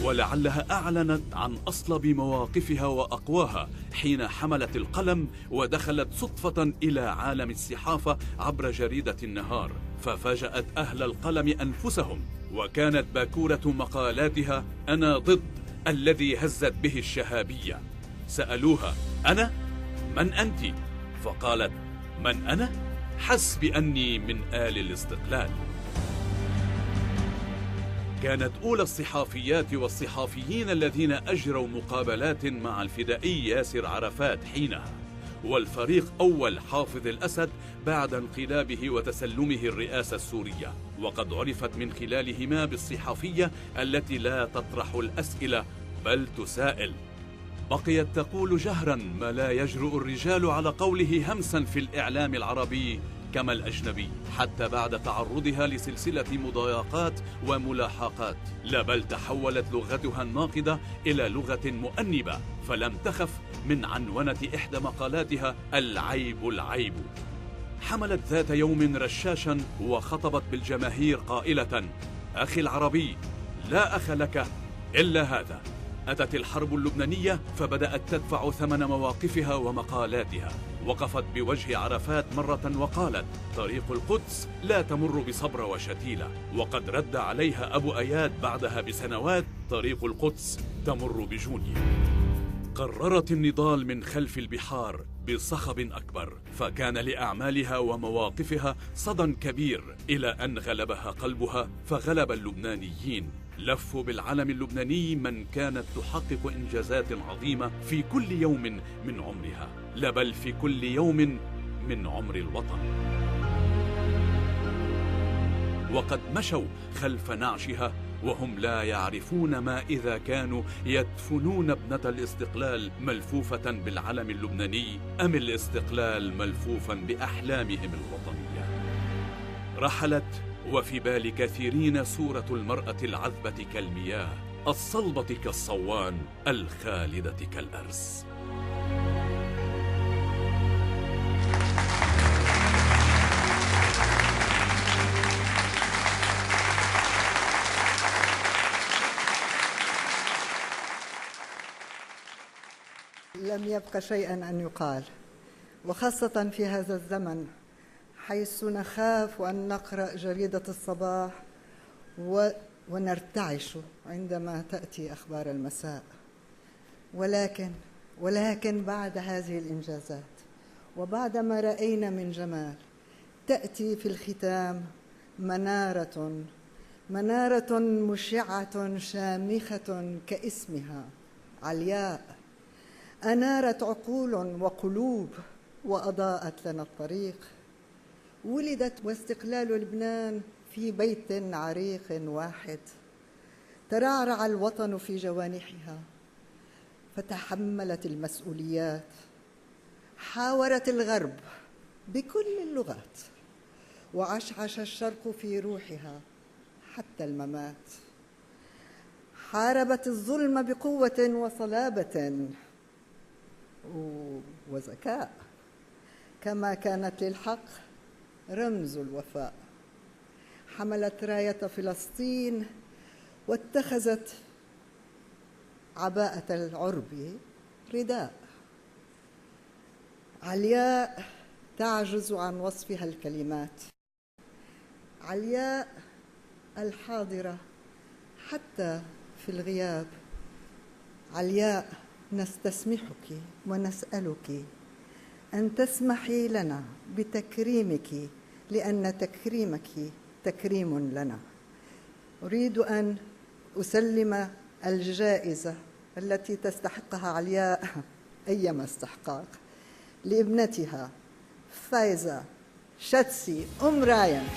ولعلها أعلنت عن أصلب مواقفها وأقواها حين حملت القلم ودخلت صدفة إلى عالم الصحافة عبر جريدة النهار، ففاجأت أهل القلم أنفسهم، وكانت باكورة مقالاتها أنا ضد الذي هزت به الشهابية. سألوها أنا؟ من أنت؟ فقالت من أنا؟ حسب أني من آل الاستقلال. كانت أولى الصحافيات والصحافيين الذين أجروا مقابلات مع الفدائي ياسر عرفات حينها، والفريق أول حافظ الأسد بعد انقلابه وتسلمه الرئاسة السورية، وقد عرفت من خلالهما بالصحافية التي لا تطرح الأسئلة بل تسائل. بقيت تقول جهرا ما لا يجرؤ الرجال على قوله همسا في الإعلام العربي كما الأجنبي، حتى بعد تعرضها لسلسلة مضايقات وملاحقات، لا بل تحولت لغتها الناقدة إلى لغة مؤنبة، فلم تخف من عنونة إحدى مقالاتها العيب العيب. حملت ذات يوم رشاشا وخطبت بالجماهير قائلة أخي العربي لا أخ لك إلا هذا. أتت الحرب اللبنانية فبدأت تدفع ثمن مواقفها ومقالاتها. وقفت بوجه عرفات مرة وقالت طريق القدس لا تمر بصبر وشتيلة، وقد رد عليها أبو أياد بعدها بسنوات طريق القدس تمر بجونيا. قررت النضال من خلف البحار بصخب أكبر، فكان لأعمالها ومواقفها صدى كبير إلى أن غلبها قلبها فغلب اللبنانيين. لفوا بالعلم اللبناني من كانت تحقق إنجازات عظيمة في كل يوم من عمرها، لا بل في كل يوم من عمر الوطن. وقد مشوا خلف نعشها وهم لا يعرفون ما إذا كانوا يدفنون ابنة الاستقلال ملفوفة بالعلم اللبناني أم الاستقلال ملفوفا بأحلامهم الوطنية. رحلت وفي بال كثيرين صورة المرأة العذبة كالمياه، الصلبة كالصوان، الخالدة كالأرز. لم يبق شيئا أن يقال، وخاصة في هذا الزمن حيث نخاف أن نقرأ جريدة الصباح ونرتعش عندما تأتي أخبار المساء. ولكن بعد هذه الإنجازات وبعد ما رأينا من جمال تأتي في الختام منارة مشعة شامخة كاسمها علياء، أنارت عقول وقلوب وأضاءت لنا الطريق. ولدت واستقلال لبنان في بيت عريق واحد، ترعرع الوطن في جوانحها فتحملت المسؤوليات، حاورت الغرب بكل اللغات، وعشعش الشرق في روحها حتى الممات. حاربت الظلم بقوة وصلابة وذكاء، كما كانت للحق رمز الوفاء. حملت راية فلسطين واتخذت عباءة العرب رداء. علياء تعجز عن وصفها الكلمات، علياء الحاضرة حتى في الغياب. علياء نستسمحك ونسألك أن تسمحي لنا بتكريمك، لأن تكريمك تكريم لنا. أريد أن أسلم الجائزة التي تستحقها علياء أيما استحقاق لابنتها فايزة شتسي رايان.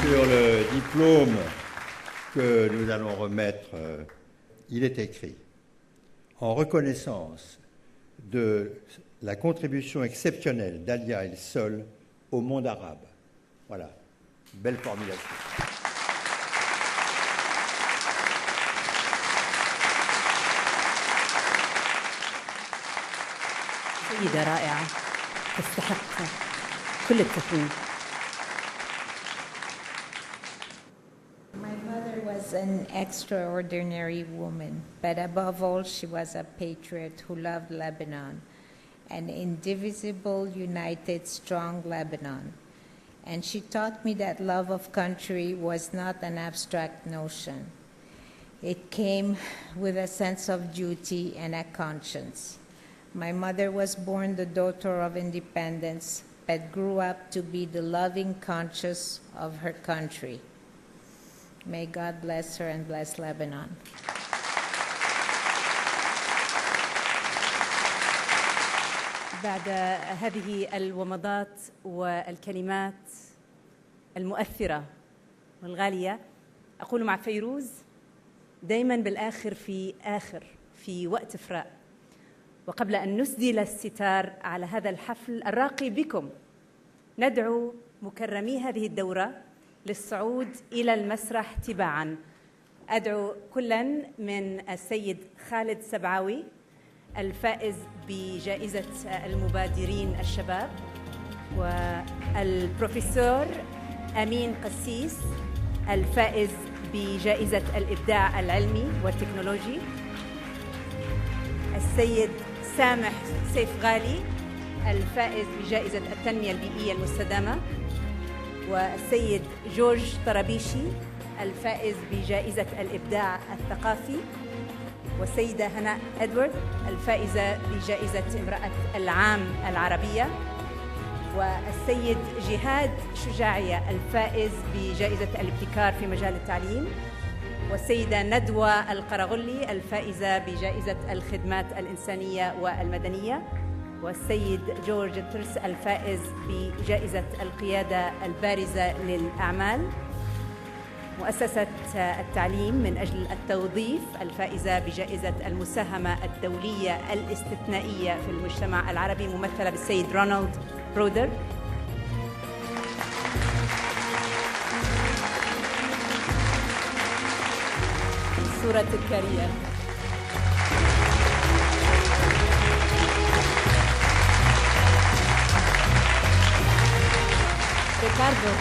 Sur le diplôme que nous allons remettre, il est écrit en reconnaissance de la contribution exceptionnelle d'Alia El Sol au monde arabe. Voilà, belle formulation. سيدة رائعة تستحق كل التكريم. My mother was an extraordinary woman, but above all, she was a patriot who loved Lebanon, an indivisible, united, strong Lebanon. And she taught me that love of country was not an abstract notion. It came with a sense of duty and a conscience. My mother was born the daughter of independence, but grew up to be the loving conscience of her country. May God bless her and bless Lebanon. بعد هذه الومضات والكلمات المؤثرة والغالية، أقول مع فيروز دايما بالآخر في وقت فراق. وقبل أن نسدل الستار على هذا الحفل الراقي بكم، ندعو مكرمي هذه الدورة للصعود إلى المسرح تباعاً. أدعو كلاً من السيد خالد سبعاوي الفائز بجائزة المبادرين الشباب، والبروفيسور أمين قسيس الفائز بجائزة الإبداع العلمي والتكنولوجي، السيد سامح سيف غالي الفائز بجائزة التنمية البيئية المستدامة، والسيد جورج طرابيشي الفائز بجائزة الإبداع الثقافي، والسيدة هناء إدوارد الفائزة بجائزة امرأة العام العربية، والسيد جهاد شجاعية الفائز بجائزة الابتكار في مجال التعليم، والسيدة ندوة القرغلي الفائزة بجائزة الخدمات الإنسانية والمدنية، والسيد جورج الترس الفائز بجائزة القيادة البارزة للأعمال، مؤسسة التعليم من أجل التوظيف الفائزة بجائزة المساهمة الدولية الاستثنائية في المجتمع العربي ممثلة بالسيد رونالد برودر، صورة تذكارية. ريكاردو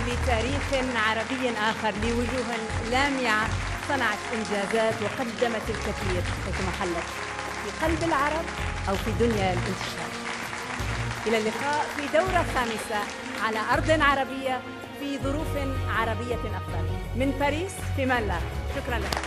لتاريخ عربي آخر لوجوه لامعة صنعت إنجازات وقدمت الكثير حيثما حلت في قلب العرب أو في دنيا الانتشار. إلى اللقاء في دورة خامسة على أرض عربية في ظروف عربية أفضل. من باريس، في مان الله. شكرا لك.